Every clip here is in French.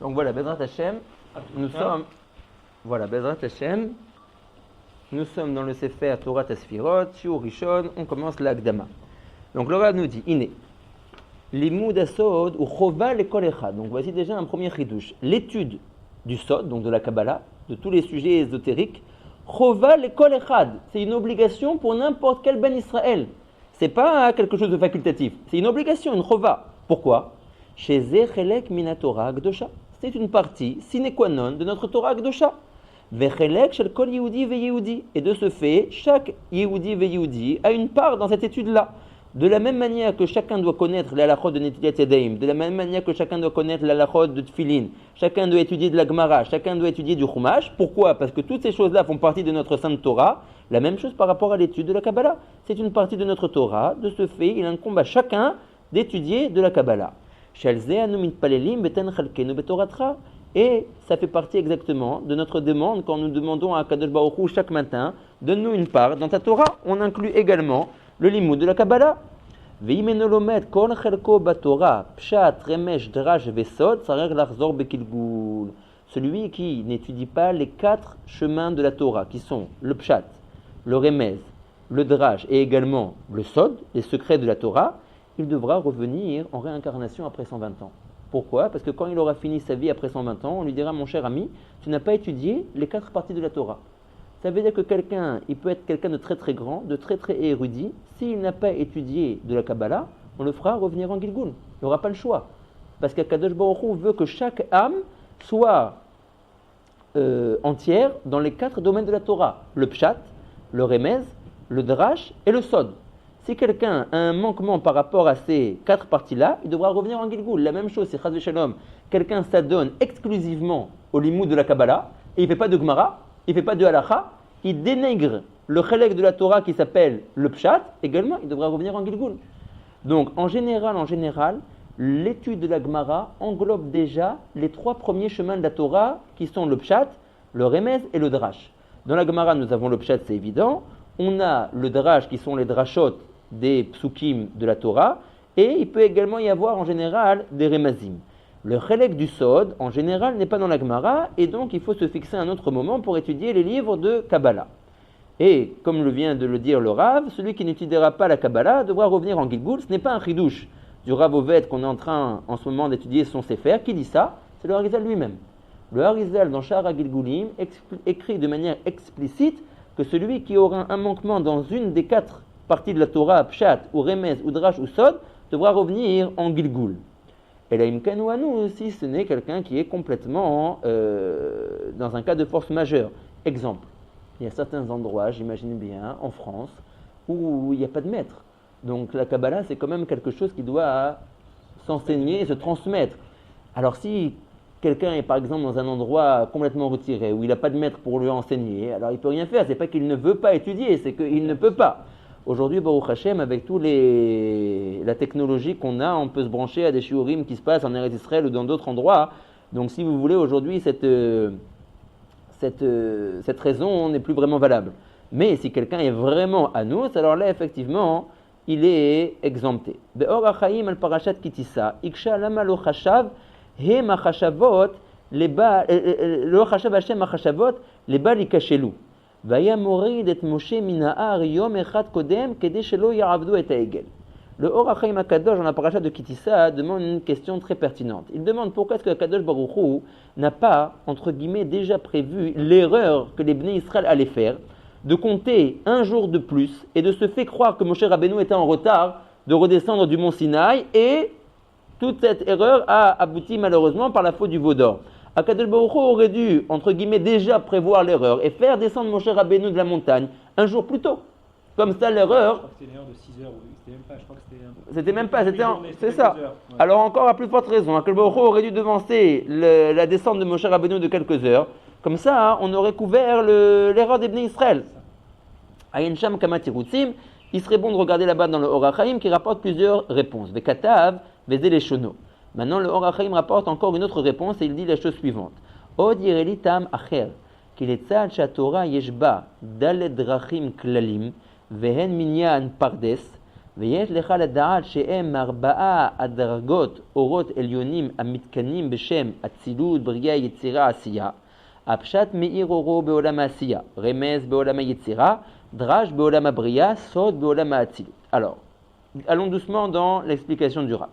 Donc voilà, Bezrat Hashem, nous sommes, Bezrat Hashem, nous sommes dans le Sefer Torah Tasfirot, Shiur Rishon, on commence l'Akdama. Donc le Rav nous dit, Iné, Limud Asod ou Chova l'école Echad. Donc voici déjà un premier chidouche. L'étude du Sod, donc de la Kabbalah, de tous les sujets ésotériques, Chova l'école Echad. C'est une obligation pour n'importe quel Ben Israël. C'est pas quelque chose de facultatif. C'est une obligation, une Chova. Pourquoi? Chez Zechelek Minatora Akdosha. C'est une partie sine qua non de notre Torah Akdosha. Vechelek shel kol Yehudi ve Yehudi. Et de ce fait, chaque Yehudi ve Yehudi a une part dans cette étude-là. De la même manière que chacun doit connaître l'halachot de Netilat Yadayim, de la même manière que chacun doit connaître l'halachot de Tfilin, chacun doit étudier de la Gemara, chacun doit étudier du Chumash. Pourquoi? Parce que toutes ces choses-là font partie de notre Sainte Torah. La même chose par rapport à l'étude de la Kabbalah. C'est une partie de notre Torah. De ce fait, il incombe à chacun d'étudier de la Kabbalah. Et ça fait partie exactement de notre demande quand nous demandons à Kadosh Baruch Hu chaque matin, donne-nous une part dans ta Torah. On inclut également le limoud de la Kabbalah. Celui qui n'étudie pas les 4 chemins de la Torah, qui sont le pshat, le remez, le drash et également le sod, les secrets de la Torah, il devra revenir en réincarnation après 120 ans. Pourquoi? Parce que quand il aura fini sa vie après 120 ans, on lui dira, mon cher ami, tu n'as pas étudié les 4 parties de la Torah. Ça veut dire que quelqu'un, il peut être quelqu'un de très très grand, de très très érudit. S'il n'a pas étudié de la Kabbalah, on le fera revenir en Gilgul. Il n'aura pas le choix. Parce qu'Akadosh Baruch Hu veut que chaque âme soit entière dans les 4 domaines de la Torah. Le pshat, le remez, le drash et le sod. Si quelqu'un a un manquement par rapport à ces 4 parties-là, il devra revenir en Gilgul. La même chose, c'est Chaz v'Shalom. Quelqu'un s'adonne exclusivement au limoud de la Kabbalah et il ne fait pas de Gemara, il ne fait pas de halacha, il dénigre le chelek de la Torah qui s'appelle le pshat, également, il devra revenir en Gilgul. Donc, en général, l'étude de la Gemara englobe déjà les 3 premiers chemins de la Torah qui sont le pshat, le remez et le drash. Dans la Gemara, nous avons le pshat, c'est évident. On a le drash qui sont les drashot des psukim de la Torah, et il peut également y avoir en général des remazim. Le chelek du sod, en général, n'est pas dans la Gemara, et donc il faut se fixer un autre moment pour étudier les livres de Kabbalah. Et, comme le vient de le dire le Rav, celui qui n'étudiera pas la Kabbalah devra revenir en Gilgul. Ce n'est pas un chidouche du Rav Oved qu'on est en train, en ce moment, d'étudier son Sefer. Qui dit ça? C'est le Harizal lui-même. Le Harizal, dans Sha'ar Gilgulim, écrit de manière explicite que celui qui aura un manquement dans une des 4 parties de la Torah, Pshat, ou Remez, ou Drash, ou Sod, devra revenir en Gilgul. Et là, Imkanou, si ce n'est quelqu'un qui est complètement dans un cas de force majeure. Exemple, il y a certains endroits, j'imagine bien, en France, où il n'y a pas de maître. Donc la Kabbalah, c'est quand même quelque chose qui doit s'enseigner et se transmettre. Alors si quelqu'un est par exemple dans un endroit complètement retiré, où il n'a pas de maître pour lui enseigner, alors il ne peut rien faire. C'est pas qu'il ne veut pas étudier, c'est qu'il ne peut pas. Aujourd'hui, Baruch Hashem, avec la technologie qu'on a, on peut se brancher à des shiurim qui se passent en Eretz Israël ou dans d'autres endroits. Donc si vous voulez, aujourd'hui, cette raison n'est plus vraiment valable. Mais si quelqu'un est vraiment à nous, alors là, effectivement, il est exempté. Be'or HaChaim al parashat Kitissa, Iksha lama lo chashav, he machashavot, lo chashav Hashem machashavot, leba likashelu. Vaya morid et Moshe mina'ar yom echad kodem, kede shelo ya'avdu et ha'egel. Le Or HaChaim HaKadosh, dans la parashat de Kitissa, demande une question très pertinente. Il demande pourquoi est-ce que Kadosh Baruch Hu n'a pas, entre guillemets, déjà prévu l'erreur que les Bnei Israël allaient faire, de compter un jour de plus et de se faire croire que Moshe Rabbeinu était en retard de redescendre du mont Sinaï, et toute cette erreur a abouti malheureusement par la faute du veau d'or. Kadosh Baruch Hu aurait dû, entre guillemets, déjà prévoir l'erreur et faire descendre Moshe Rabbeinu de la montagne un jour plus tôt. Comme ça, l'erreur. Je crois que c'était une erreur de 6 heures, c'était même pas, je crois que c'était. C'était même pas, c'est ça. Heures, ouais. Alors, encore à plus forte raison, Kadosh Baruch Hu aurait dû devancer la descente de Moshe Rabbeinu de quelques heures. Comme ça, on aurait couvert l'erreur des Bnei Israël. Ayin Sham Kamatirutzim, il serait bon de regarder là-bas dans le Or HaChaim qui rapporte plusieurs réponses. Vekatav, Vezeleshono. Maintenant, le Or HaChaim rapporte encore une autre réponse et il dit la chose suivante. Od yireli tam acher, ki letzad shatorah yeshba daled drachim klalim, vehen minyan pardes, ויש לך לדעת שהם 4 הדרגות אורות עליונים המתקנים בשם אצילות, בריאה, יצירה, עשייה. הפשט מאיר אורו בעולם העשייה, רמז בעולם היצירה, דרש בעולם הבריאה, סוד בעולם האצילות. Alors, allons doucement dans l'explication du Rav.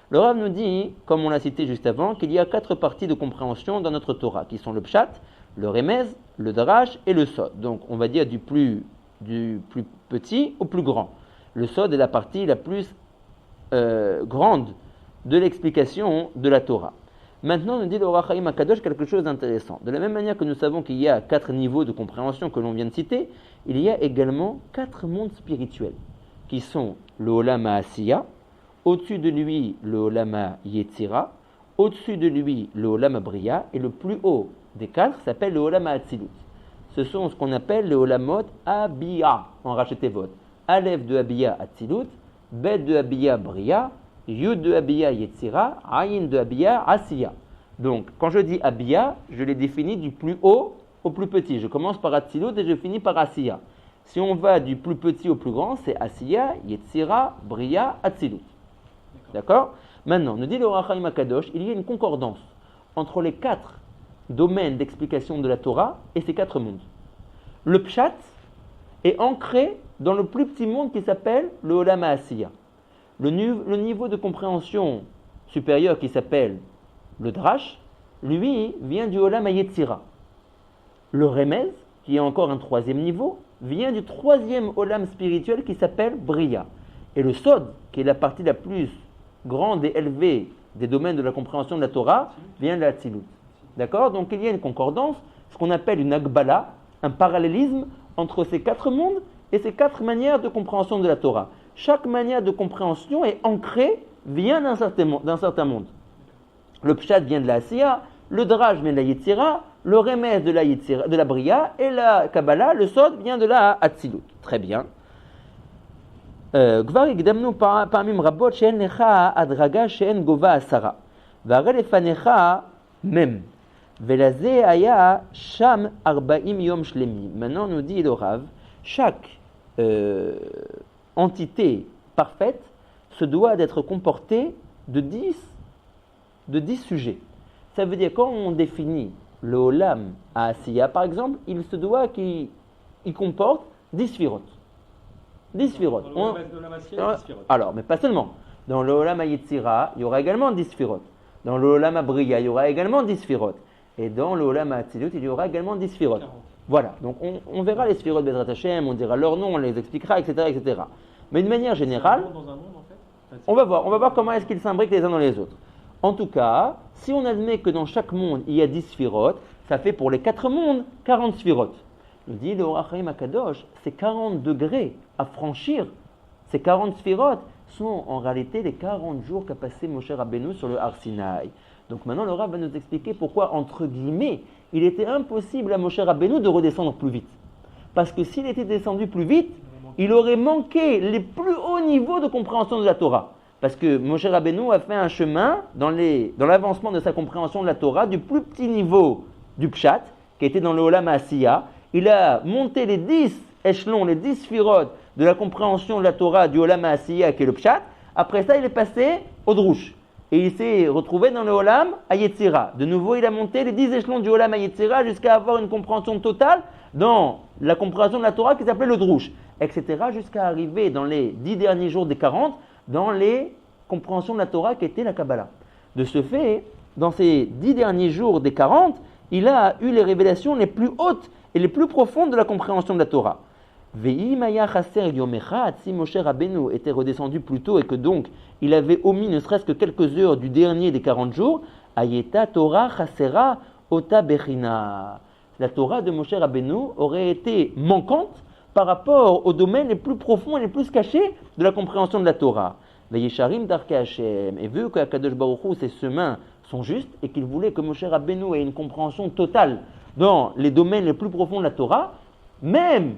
Le Rav nous dit, comme on l'a cité juste avant, qu'il y a 4 parties de compréhension dans notre Torah, qui sont le pshat, le remez, le drash et le sod. Donc on va dire du plus petit au plus grand. Le sod est la partie la plus grande de l'explication de la Torah. Maintenant, nous dit le Or HaChaim HaKadosh quelque chose d'intéressant. De la même manière que nous savons qu'il y a 4 niveaux de compréhension que l'on vient de citer, il y a également 4 mondes spirituels, qui sont le Olam HaAsiya, au-dessus de lui le Olam HaYetzira, au-dessus de lui le Olam HaBriya, et le plus haut des 4 s'appelle le Olam HaAtzilut. Ce sont ce qu'on appelle les Olamot Abiyah, en racheté votre. Aleph de Abiyah Atzilut, Bet de Abiyah Briya, Yud de Abiyah Yetzira, Ayin de Abiyah Asiya. Donc, quand je dis Abiyah, je les définis du plus haut au plus petit. Je commence par Atzilut et je finis par Asiya. Si on va du plus petit au plus grand, c'est Asiya, Yetzira, Briya, Atzilut. D'accord ? Maintenant, nous dit le Or HaChaim HaKadosh, il y a une concordance entre les 4 domaines d'explication de la Torah et ces 4 mondes. Le Pshat est ancré dans le plus petit monde qui s'appelle le Olam HaAsiya. Le niveau de compréhension supérieur qui s'appelle le Drash, lui, vient du Olam HaYetzira. Le Remez, qui est encore un 3e niveau, vient du 3e Olam spirituel qui s'appelle Briya. Et le Sod, qui est la partie la plus grande et élevée des domaines de la compréhension de la Torah, vient de la Tzilut. D'accord ? Donc il y a une concordance, ce qu'on appelle une Agbala, un parallélisme entre ces 4 mondes et ces 4 manières de compréhension de la Torah. Chaque manière de compréhension est ancrée, vient d'un certain monde. Le Pshat vient de la Asiya, le Draj vient de la Yetzira, le Remez de la Briya, et la Kabbalah, le Sod, vient de la Atzilut. Très bien. כבר הקדמנו פעמים רבות שאין לך הדרגה שאין גובה 10 והרי לפניך מם ולזה היה שם 40 יום שלמים. Maintenant nous dit le Rav, chaque entité parfaite se doit d'être comportée de 10 sujets. Ça veut dire quand on définit le Olam HaAsiya par exemple, il se doit qu'il comporte 10 sphirot. 10 sphirot. Alors, mais pas seulement. Dans le Olam HaYetzira, il y aura également 10 sphirot. Dans le Olam HaBriya, il y aura également 10 sphirot. Et dans le Olam HaAtzilut, il y aura également 10 sphirot. Voilà. Donc, on verra les sphirot Bezrat Hashem, on dira leur nom, on les expliquera, etc., etc. Mais de manière générale, on va voir comment est-ce qu'ils s'imbriquent les uns dans les autres. En tout cas, si on admet que dans chaque monde, il y a 10 sphirot, ça fait pour les 4 mondes 40 sphirot. Il dit le Or HaChaim HaKadosh, ces 40 degrés à franchir, ces 40 sphirot, sont en réalité les 40 jours qu'a passé Moshe Rabbeinu sur le Har Sinaï. Donc maintenant le Rav va nous expliquer pourquoi, entre guillemets, il était impossible à Moshe Rabbeinu de redescendre plus vite. Parce que s'il était descendu plus vite, il aurait manqué les plus hauts niveaux de compréhension de la Torah. Parce que Moshe Rabbeinu a fait un chemin dans l'avancement de sa compréhension de la Torah du plus petit niveau du Pshat, qui était dans le Olam HaAsiya. Il a monté les 10 échelons, les 10 sphirot de la compréhension de la Torah du Olam HaAsiya qui est le Pshat. Après ça, il est passé au Drush. Et il s'est retrouvé dans le Olam HaYetzira. De nouveau, il a monté les 10 échelons du Olam HaYetzira jusqu'à avoir une compréhension totale dans la compréhension de la Torah qui s'appelait le Drush, etc. jusqu'à arriver dans les 10 derniers jours des 40 dans les compréhensions de la Torah qui était la Kabbalah. De ce fait, dans ces 10 derniers jours des 40, il a eu les révélations les plus hautes et les plus profondes de la compréhension de la Torah. Ve'im haya chaser yom echad, si Moshe Rabbeinu était redescendu plus tôt et que donc il avait omis ne serait-ce que quelques heures du dernier des 40 jours, ayeta Torah chasera ota bechina. La Torah de Moshe Rabbeinu aurait été manquante par rapport aux domaines les plus profonds et les plus cachés de la compréhension de la Torah. Ve'yesharim darkei Hashem, et vu que Akadosh Baruch Hu, ses chemins sont justes et qu'il voulait que Moshe Rabbeinu ait une compréhension totale dans les domaines les plus profonds de la Torah, même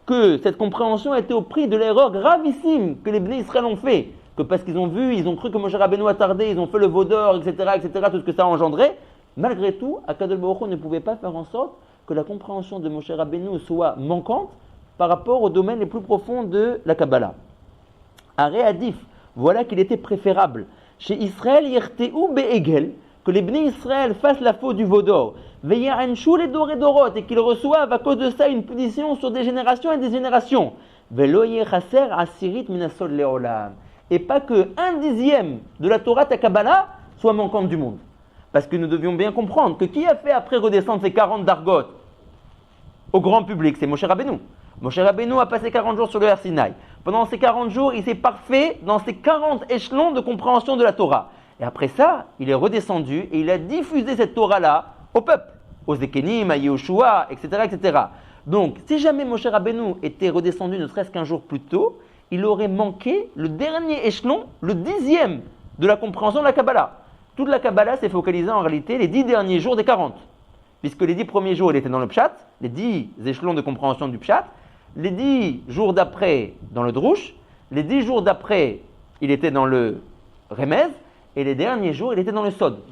que cette compréhension a été au prix de l'erreur gravissime que les Bnei Israël ont fait, que parce qu'ils ont vu, ils ont cru que Moshe Rabbeinu a tardé, ils ont fait le veau d'or, etc., tout ce que ça a engendré, malgré tout, Akadosh Baruch Hu ne pouvait pas faire en sorte que la compréhension de Moshe Rabbeinu soit manquante par rapport aux domaines les plus profonds de la Kabbalah. Aré Adif, voilà qu'il était préférable. Chez Israël, Yerteu Be'egel, que les Bnei Israël fassent la faute du veau d'or, Ve'yarenchou les doré dorot, et qu'ils reçoivent à cause de ça une punition sur des générations et des générations. Ve'lo yechaser asirit minasod leolam. Et pas que 1/10 de la Torah ta Kabbalah soit manquante du monde. Parce que nous devions bien comprendre que qui a fait après redescendre ces 40 dargot au grand public? C'est Moshe Rabbeinu. Moshe Rabbeinu a passé 40 jours sur le Har Sinaï. Pendant ces 40 jours, il s'est parfait dans ces 40 échelons de compréhension de la Torah. Et après ça, il est redescendu et il a diffusé cette Torah-là au peuple, aux Zekenim, à Yehoshua, etc., etc. Donc, si jamais Moshe Rabbeinu était redescendu ne serait-ce qu'un jour plus tôt, il aurait manqué le dernier échelon, le 10e de la compréhension de la Kabbalah. Toute la Kabbalah s'est focalisée en réalité les 10 derniers jours des 40. Puisque les 10 premiers jours, il était dans le Pshat, les 10 échelons de compréhension du Pshat, les 10 jours d'après dans le Drush, les 10 jours d'après, il était dans le Remez, et les derniers jours, il était dans le Sod. Donc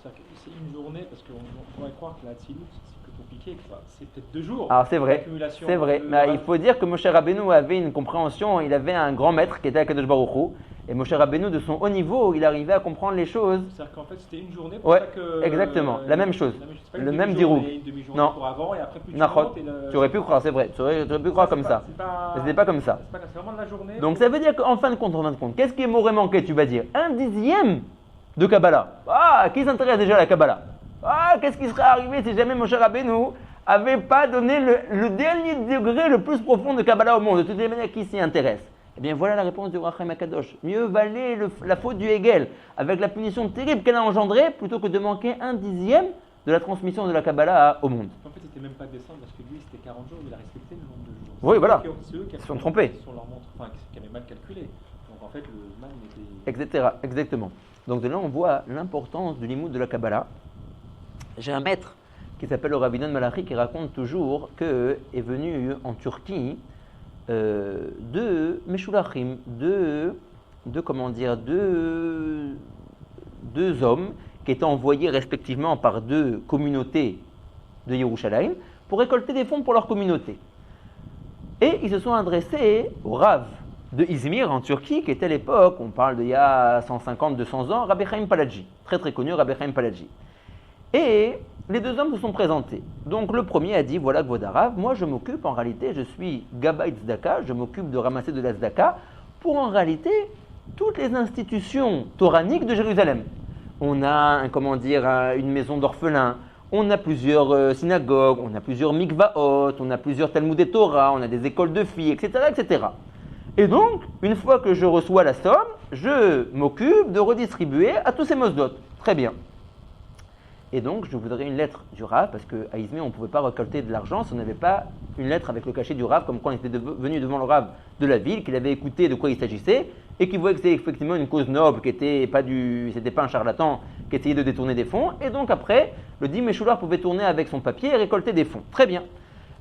c'est une journée, parce qu'on pourrait croire que la Tzilut, c'est plus compliqué, que c'est peut-être 2 jours. Alors c'est vrai, d'accumulation c'est vrai. Mais il faut dire que Moshe Rabbeinu avait une compréhension, il avait un grand maître qui était Akadosh Baruch Hu, et Moshe Rabbeinu, de son haut niveau, il arrivait à comprendre les choses. C'est-à-dire qu'en fait, c'était une journée pour Ouais, ça que... exactement, la même chose. C'est pas Le une même demi-journée, diroug. une demi-journée Non. pour avant, et après plus tu Nachot. montes, et Tu aurais pu croire, c'est vrai, tu aurais pu croire comme ça. Mais c'était pas comme ça. C'est vraiment de la journée. Donc ça veut dire qu'en fin de compte, qu'est-ce qui m'aurait manqué, tu vas dire 1/10 de Kabbalah. Ah, qui s'intéresse déjà à la Kabbalah? Ah, qu'est-ce qui serait arrivé si jamais Moshe Rabbeinu avait pas donné le dernier degré le plus profond de Kabbalah au monde? De toutes les manières, qui s'y intéresse? Eh bien, voilà la réponse du Rachem Akadosh. Mieux valait la faute du Hegel, avec la punition terrible qu'elle a engendrée, plutôt que de manquer 1/10 de la transmission de la Kabbalah au monde. En fait, c'était même pas descendre, parce que lui, c'était 40 jours, il a respecté le nombre de jours. Oui, voilà. C'est eux qui Ils se sont trompés. Sur leur montre, enfin, qui avaient mal calculé. Donc en fait, le mal était... Etc. Exactement. Donc de là, on voit l'importance du limoud de la Kabbalah. J'ai un maître qui s'appelle le Rabbi Non Malachi qui raconte toujours que est venu en Turquie deux Meshulachim, deux hommes qui étaient envoyés respectivement par 2 communautés de Yerushalayim pour récolter des fonds pour leur communauté. Et ils se sont adressés au Rav de Izmir en Turquie, qui était à l'époque, on parle d'il y a 150-200 ans, Rabbi Chaim Palaji, très très connu Rabbi Chaim Palaji. Et les 2 hommes se sont présentés. Donc le premier a dit, voilà Gvodarav, moi je m'occupe, en réalité, je suis Gabbai Tzedaka, je m'occupe de ramasser de la Tzedaka pour en réalité toutes les institutions toraniques de Jérusalem. On a, une maison d'orphelins, on a plusieurs synagogues, on a plusieurs mikvaot, on a plusieurs Talmudei Torah, on a des écoles de filles, etc., etc. Et donc, une fois que je reçois la somme, je m'occupe de redistribuer à tous ces mosdot. Très bien. Et donc, je voudrais une lettre du Rav, parce qu'à Izmir, on ne pouvait pas récolter de l'argent si on n'avait pas une lettre avec le cachet du Rav, comme quoi on était venu devant le Rav de la ville, qu'il avait écouté de quoi il s'agissait, et qu'il voyait que c'était effectivement une cause noble, c'était pas un charlatan qui essayait de détourner des fonds. Et donc après, le dit Meshular pouvait tourner avec son papier et récolter des fonds. Très bien.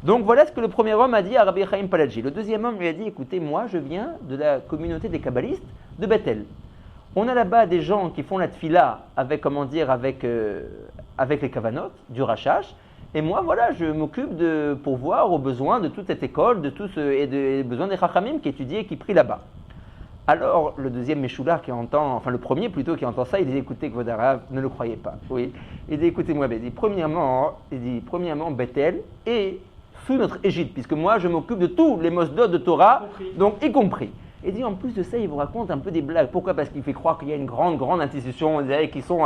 Donc voilà ce que le premier homme a dit à Rabbi Chaim Palaji. Le deuxième homme lui a dit, écoutez, moi je viens de la communauté des kabbalistes de Bethel. On a là-bas des gens qui font la tfila avec les kavanot, du rachash. Et moi, voilà, je m'occupe de pourvoir aux besoins de toute cette école, et des besoins des chachamim qui étudient et qui prient là-bas. Alors, le deuxième Meshular le premier plutôt qui entend ça, il dit, écoutez, Gvodarav, ne le croyez pas. Oui. Il dit, écoutez-moi, il dit, premièrement, Bethel est sous notre égide, puisque moi, je m'occupe de tous les mosdot de Torah, donc y compris. Et dit, en plus de ça, il vous raconte un peu des blagues. Pourquoi? Parce qu'il fait croire qu'il y a une grande institution, qui sont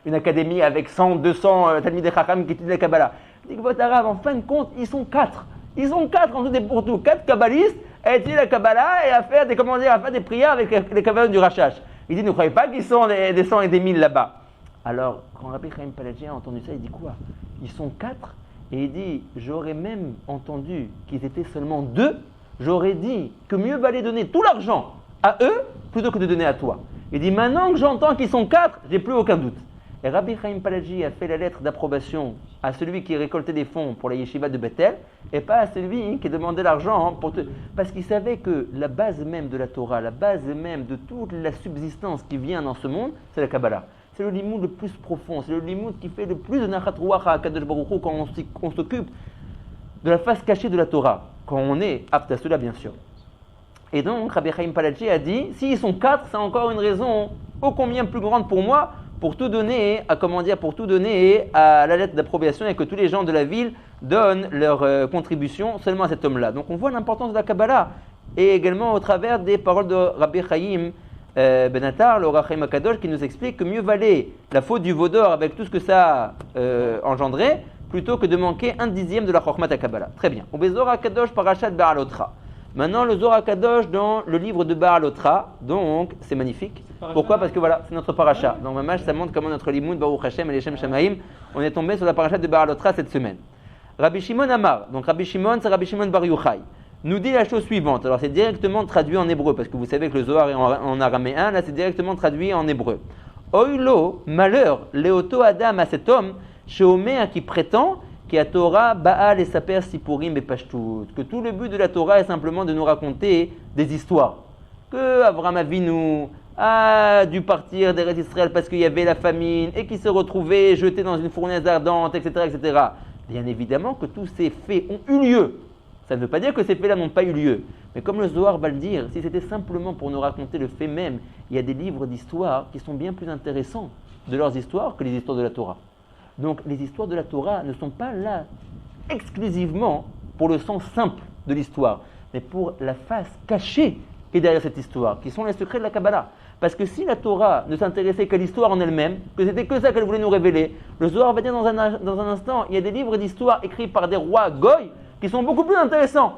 une académie avec 100, 200 Talmidei Chacham qui étudient la Kabbalah. Il dit que votre arabe, en fin de compte, ils sont 4. Ils sont 4 en tout et pour tout. 4 kabbalistes à étudier la Kabbalah et à faire des prières avec les kabbalistes du Rachash. Il dit, ne croyez pas qu'ils sont des 100 et des 1000 là-bas. Alors, quand Rabbi Chaim Palaji a entendu ça, il dit quoi? Ils sont 4. Et il dit, j'aurais même entendu qu'ils étaient seulement 2. J'aurais dit que mieux valait donner tout l'argent à eux plutôt que de donner à toi. Il dit, maintenant que j'entends qu'ils sont 4, j'ai plus aucun doute. Et Rabbi Chaim Palaji a fait la lettre d'approbation à celui qui récoltait des fonds pour la yeshiva de Bethel et pas à celui qui demandait l'argent parce qu'il savait que la base même de la Torah, la base même de toute la subsistance qui vient dans ce monde, c'est la Kabbalah. C'est le limoud le plus profond, c'est le limoud qui fait le plus de nachat ruach à Kadosh Baruch Hu quand on s'occupe de la face cachée de la Torah, quand on est apte à cela bien sûr. Et donc, Rabbi Chaim Palachi a dit, s'ils sont 4, c'est encore une raison ô combien plus grande pour moi, pour tout donner à la lettre d'approbation et que tous les gens de la ville donnent leur contribution seulement à cet homme-là. Donc on voit l'importance de la Kabbalah et également au travers des paroles de Rabbi Chaim Ben Attar, le Ohr HaChaim HaKadosh, qui nous explique que mieux valait la faute du veau d'or avec tout ce que ça a engendré plutôt que de manquer 1/10 de la Chokhmat HaKabbalah. Très bien. On va Zohar HaKadosh Parashat Ba'alotra. Maintenant, le Zohar HaKadosh dans le livre de Ba'alotra, donc c'est magnifique. Pourquoi ? Parce que voilà, c'est notre parasha. Donc, Mamash, ça montre comment notre limoud, Baruch Hashem et les Shem Shamaim, on est tombé sur la parasha de Ba'alotra cette semaine. Rabbi Shimon Amar, donc Rabbi Shimon, c'est Rabbi Shimon Bar Yochai, nous dit la chose suivante. Alors, c'est directement traduit en hébreu, parce que vous savez que le Zohar est en araméen, là, c'est directement traduit en hébreu. Oilo, malheur, Léoto Adam à cet homme, Sheomer qui prétend, qui a Torah, Baal et Saper Sipurim et Pashtout, que tout le but de la Torah est simplement de nous raconter des histoires. Que Avraham Avinu a dû partir d'Eretz Israël parce qu'il y avait la famine et qu'il se retrouvait jeté dans une fournaise ardente, etc., etc. Bien évidemment que tous ces faits ont eu lieu. Ça ne veut pas dire que ces faits-là n'ont pas eu lieu. Mais comme le Zohar va le dire, si c'était simplement pour nous raconter le fait même, il y a des livres d'histoire qui sont bien plus intéressants de leurs histoires que les histoires de la Torah. Donc les histoires de la Torah ne sont pas là exclusivement pour le sens simple de l'histoire, mais pour la face cachée qui est derrière cette histoire, qui sont les secrets de la Kabbalah. Parce que si la Torah ne s'intéressait qu'à l'histoire en elle-même, que c'était que ça qu'elle voulait nous révéler, le Zohar va dire dans un instant, il y a des livres d'histoire écrits par des rois goy qui sont beaucoup plus intéressants.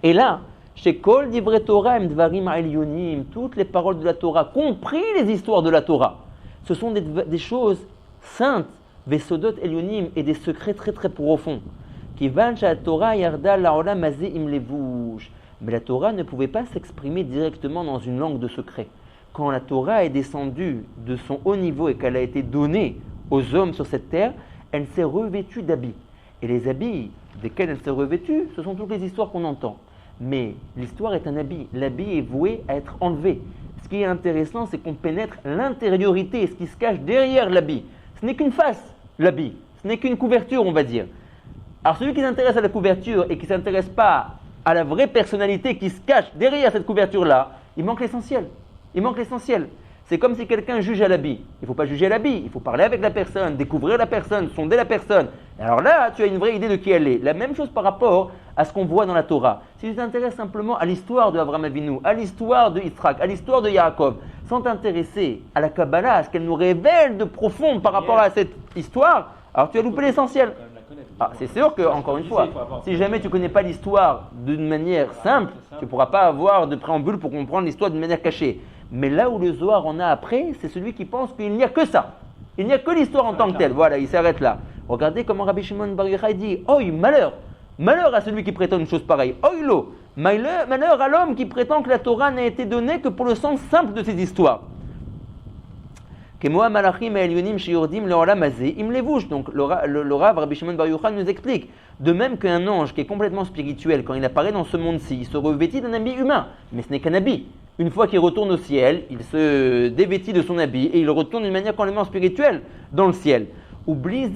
Et là, chez Kol Divrei Torah Em Dvarim Elyonim, toutes les paroles de la Torah, compris les histoires de la Torah, ce sont des choses saintes, Vesodot Elyonim, et des secrets très très profonds. Kivan Sha Torah Yarda Laolam Hazeh Im Levush. Mais la Torah ne pouvait pas s'exprimer directement dans une langue de secret. Quand la Torah est descendue de son haut niveau et qu'elle a été donnée aux hommes sur cette terre, elle s'est revêtue d'habits. Et les habits desquels elle s'est revêtue, ce sont toutes les histoires qu'on entend. Mais l'histoire est un habit. L'habit est voué à être enlevé. Ce qui est intéressant, c'est qu'on pénètre l'intériorité, ce qui se cache derrière l'habit. Ce n'est qu'une face, l'habit. Ce n'est qu'une couverture, on va dire. Alors celui qui s'intéresse à la couverture et qui ne s'intéresse pas à la vraie personnalité qui se cache derrière cette couverture-là, il manque l'essentiel. Il manque l'essentiel. C'est comme si quelqu'un juge à l'habit. Il ne faut pas juger à l'habit, il faut parler avec la personne, découvrir la personne, sonder la personne. Et alors là, tu as une vraie idée de qui elle est. La même chose par rapport à ce qu'on voit dans la Torah. Si tu t'intéresses simplement à l'histoire de Avraham Avinu, à l'histoire de Yitzhak, à l'histoire de Yaakov, sans t'intéresser à la Kabbalah, à ce qu'elle nous révèle de profond par rapport à cette histoire, alors tu as loupé l'essentiel. C'est sûr que, encore une fois, si jamais tu ne connais pas l'histoire d'une manière simple, tu ne pourras pas avoir de préambule pour comprendre l'histoire d'une manière cachée. Mais là où le Zohar en a après, c'est celui qui pense qu'il n'y a que ça. Il n'y a que l'histoire en tant que telle. Voilà, il s'arrête là. Regardez comment Rabbi Shimon Bar Yochai dit « Oi, malheur ! Malheur à celui qui prétend une chose pareille. Oi lo ! Malheur à l'homme qui prétend que la Torah n'a été donnée que pour le sens simple de ces histoires. » Donc le Rav Rabbi Shimon Bar Yochai nous explique, de même qu'un ange qui est complètement spirituel, quand il apparaît dans ce monde-ci, il se revêtit d'un habit humain, mais ce n'est qu'un habit. Une fois qu'il retourne au ciel, il se dévêtit de son habit et il retourne d'une manière complètement spirituelle dans le ciel. Mais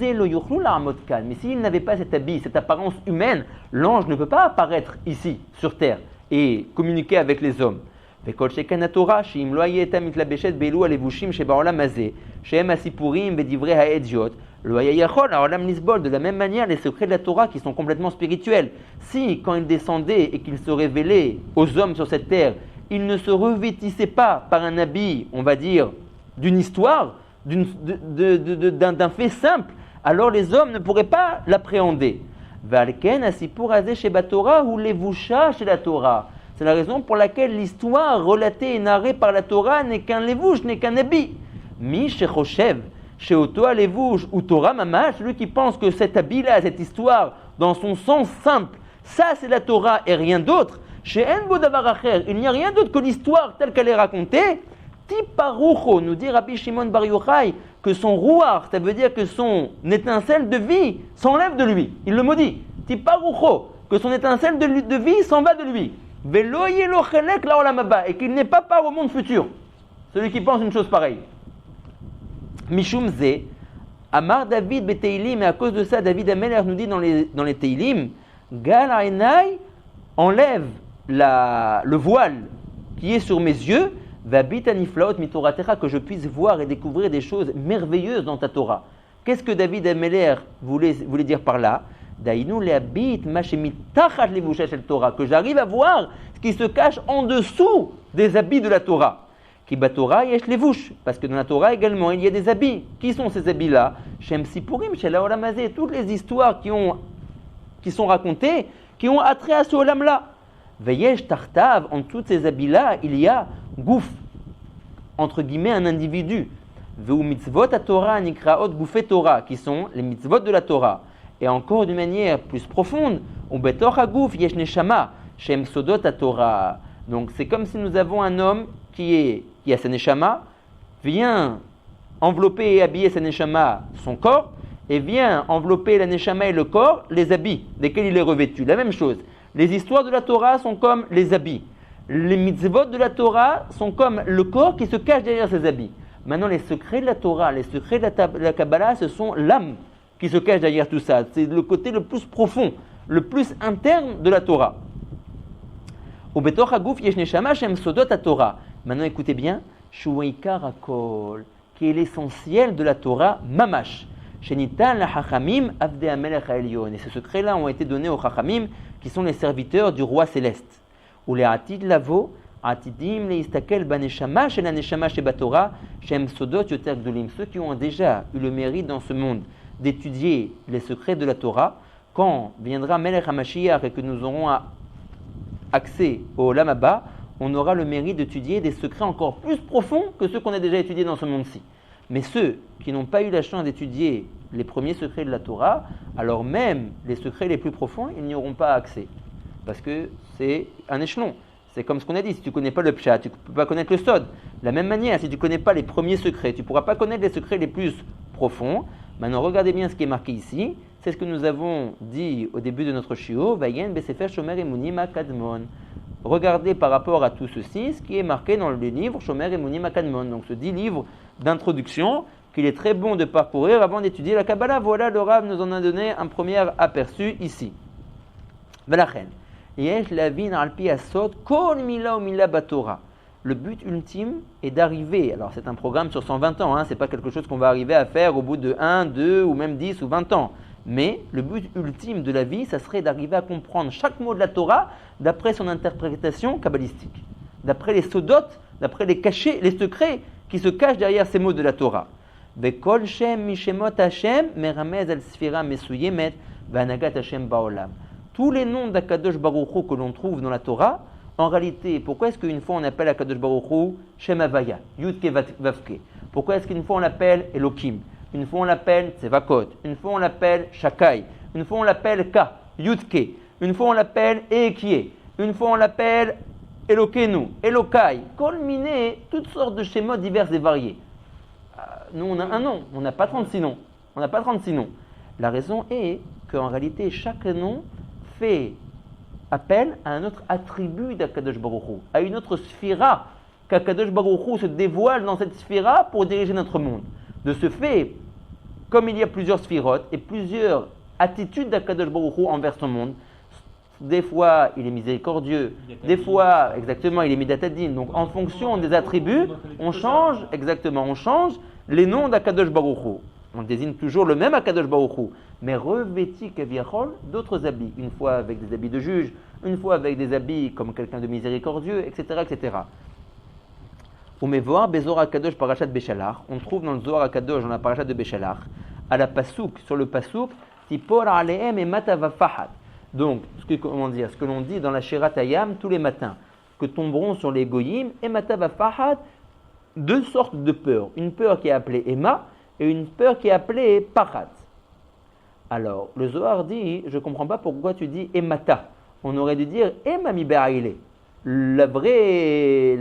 s'il n'avait pas cet habit, cette apparence humaine, l'ange ne peut pas apparaître ici, sur terre, et communiquer avec les hommes. De la même manière, les secrets de la Torah qui sont complètement spirituels, si, quand il descendait et qu'il se révélait aux hommes sur cette terre, il ne se revêtissait pas par un habit, on va dire, d'une histoire, d'un fait simple, alors les hommes ne pourraient pas l'appréhender. C'est la raison pour laquelle l'histoire relatée et narrée par la Torah n'est qu'un levouche, n'est qu'un habit. Mi shechoshev, sheoto levouche ou Torah mamash, celui qui pense que cet habit-là, cette histoire, dans son sens simple, ça c'est la Torah et rien d'autre. Chez En Bodavar Acher, il n'y a rien d'autre que l'histoire telle qu'elle est racontée. Tiparucho, nous dit Rabbi Shimon Bar Yochai, que son rouar, ça veut dire que son étincelle de vie s'enlève de lui. Il le maudit. Tiparucho, que son étincelle de vie s'en va de lui. Velo yelo chelek laolam haba, et qu'il n'est pas part au monde futur. Celui qui pense une chose pareille. Mishum ze, Amar David beteilim, et à cause de ça, David Ameler nous dit dans les Teilim, Gal Ainai enlève le voile qui est sur mes yeux, vabit aniflaot mitoratecha, que je puisse voir et découvrir des choses merveilleuses dans ta Torah. Qu'est-ce que David Ameler voulait dire par là? Daïnou lehabit mashemittachat levusha shel Torah, que j'arrive à voir ce qui se cache en dessous des habits de la Torah. Qui batora yesh levush, parce que dans la Torah également il y a des habits. Qui sont ces habits-là? Shem sipurim shel haolam hazeh, toutes les histoires qui sont racontées, qui ont attrait à ce olam-là. Veyesh tartav, en tous ces habits-là, il y a gouf, entre guillemets un individu. Veu mitzvot à Torah nikraot goufet Torah, qui sont les mitzvot de la Torah. Et encore d'une manière plus profonde, ou betor hagouf yesh neshama, shem sodot à Torah. Donc c'est comme si nous avons un homme qui a sa neshama, vient envelopper et habiller sa neshama, son corps, et vient envelopper la neshama et le corps, les habits desquels il est revêtu. La même chose. Les histoires de la Torah sont comme les habits. Les mitzvot de la Torah sont comme le corps qui se cache derrière ces habits. Maintenant, les secrets de la Torah, les secrets de la Kabbalah, ce sont l'âme qui se cache derrière tout ça. C'est le côté le plus profond, le plus interne de la Torah. Maintenant, écoutez bien, Shuikar Akol, qui est l'essentiel de la Torah, Mamash. Shenitan la Chachamim Avde Amelech Haelyon. Et ces secrets-là ont été donnés aux Chachamim, qui sont les serviteurs du roi céleste. Ou les Atid Lavo, Atidim Leistakel Baneshama, Shel Aneshama Shebatora, Shem Sodot Yoter Gdolim. Ceux qui ont déjà eu le mérite dans ce monde d'étudier les secrets de la Torah, quand viendra Melech HaMashiach et que nous aurons accès au Olam Haba, on aura le mérite d'étudier des secrets encore plus profonds que ceux qu'on a déjà étudiés dans ce monde-ci. Mais ceux qui n'ont pas eu la chance d'étudier les premiers secrets de la Torah, alors même les secrets les plus profonds, ils n'y auront pas accès. Parce que c'est un échelon. C'est comme ce qu'on a dit, si tu ne connais pas le pshat, tu ne peux pas connaître le sod. De la même manière, si tu ne connais pas les premiers secrets, tu ne pourras pas connaître les secrets les plus profonds. Maintenant, regardez bien ce qui est marqué ici. C'est ce que nous avons dit au début de notre shiur, Vayen besefer shomer emunim akadmon. Regardez par rapport à tout ceci, ce qui est marqué dans le livre Shomer Emunim Akadmon, donc ce 10 livres d'introduction qu'il est très bon de parcourir avant d'étudier la Kabbalah. Voilà, le Rav nous en a donné un premier aperçu ici. Velachen, yesh lavin alpi asod kol mila ou mila batora. Le but ultime est d'arriver, alors c'est un programme sur 120 ans, c'est pas quelque chose qu'on va arriver à faire au bout de 1, 2 ou même 10 ou 20 ans. Mais le but ultime de la vie, ça serait d'arriver à comprendre chaque mot de la Torah d'après son interprétation kabbalistique, d'après les sodot, d'après les cachets, les secrets qui se cachent derrière ces mots de la Torah. Vekol shem mishemot Hashem meramez al sfira mesuyemet vanagat Hashem baolam. Tous les noms d'Akadosh Baruch Hu que l'on trouve dans la Torah, en réalité, pourquoi est-ce qu'une fois on appelle Akadosh Baruch Hu Shem Havaya, Yudke Vavke? Pourquoi est-ce qu'une fois on l'appelle Elohim? Une fois on l'appelle Tsevakot, une fois on l'appelle Shakai, une fois on l'appelle Ka, Yudke, une fois on l'appelle Ekie, une fois on l'appelle Elokenu, Elokai, Kolminé, toutes sortes de schémas divers et variés. Nous on a un nom, on n'a pas 36 noms. On n'a pas 36 noms. La raison est qu'en réalité chaque nom fait appel à un autre attribut d'Akadosh Baruch Hu, à une autre sphira, qu'Akadosh Baruch Hu se dévoile dans cette sphira pour diriger notre monde. De ce fait, comme il y a plusieurs sphirotes et plusieurs attitudes d'Akadosh Baruch Hu envers son monde, des fois il est miséricordieux, des fois, exactement, il est Midatadin. Donc en fonction des attributs, on change les noms d'Akadosh Baruch Hu. On désigne toujours le même Akadosh Baruch Hu, mais revêti Kaviachol d'autres habits, une fois avec des habits de juge, une fois avec des habits comme quelqu'un de miséricordieux, etc., etc. On trouve dans le Zohar HaKadosh, dans la parashat de Beshalach, à la Pasouk, sur le Pasouk, Tipor alehem et matavafahat. Donc, ce que l'on dit dans la Shirat Hayam tous les matins, que tomberont sur les goyim et matavafahat deux sortes de peurs. Une peur qui est appelée Ema et une peur qui est appelée Pachat. Alors, le Zohar dit, je ne comprends pas pourquoi tu dis Emata. On aurait dû dire Ema mi be'aile. La vraie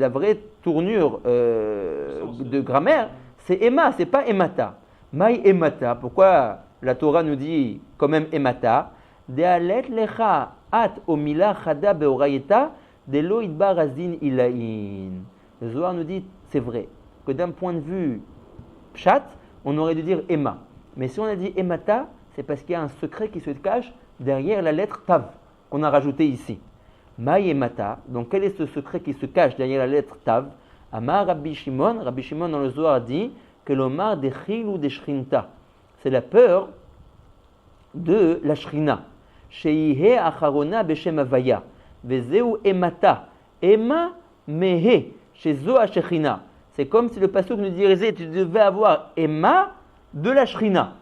tournure de grammaire, c'est Ema, c'est pas Emata. Maï Emata, pourquoi la Torah nous dit quand même Emata? De'alet lecha at omila chada be'orayeta de'lo idbar azin ilain. Le Zohar nous dit, c'est vrai, que d'un point de vue pshat, on aurait dû dire Ema. Mais si on a dit Emata, c'est parce qu'il y a un secret qui se cache derrière la lettre Tav, qu'on a rajouté ici. Maï et Mata. Donc quel est ce secret qui se cache derrière la lettre Tav? Amar Rabbi Shimon dans le Zohar dit que l'Omar des Chilou des Shrinta. C'est la peur de la Shrina. Sheihe acharona beshem avaya. Vezeu emata. Ema mehe. Shezo hashechina. C'est comme si le pasuk nous disait tu devais avoir Ema de la Shrina.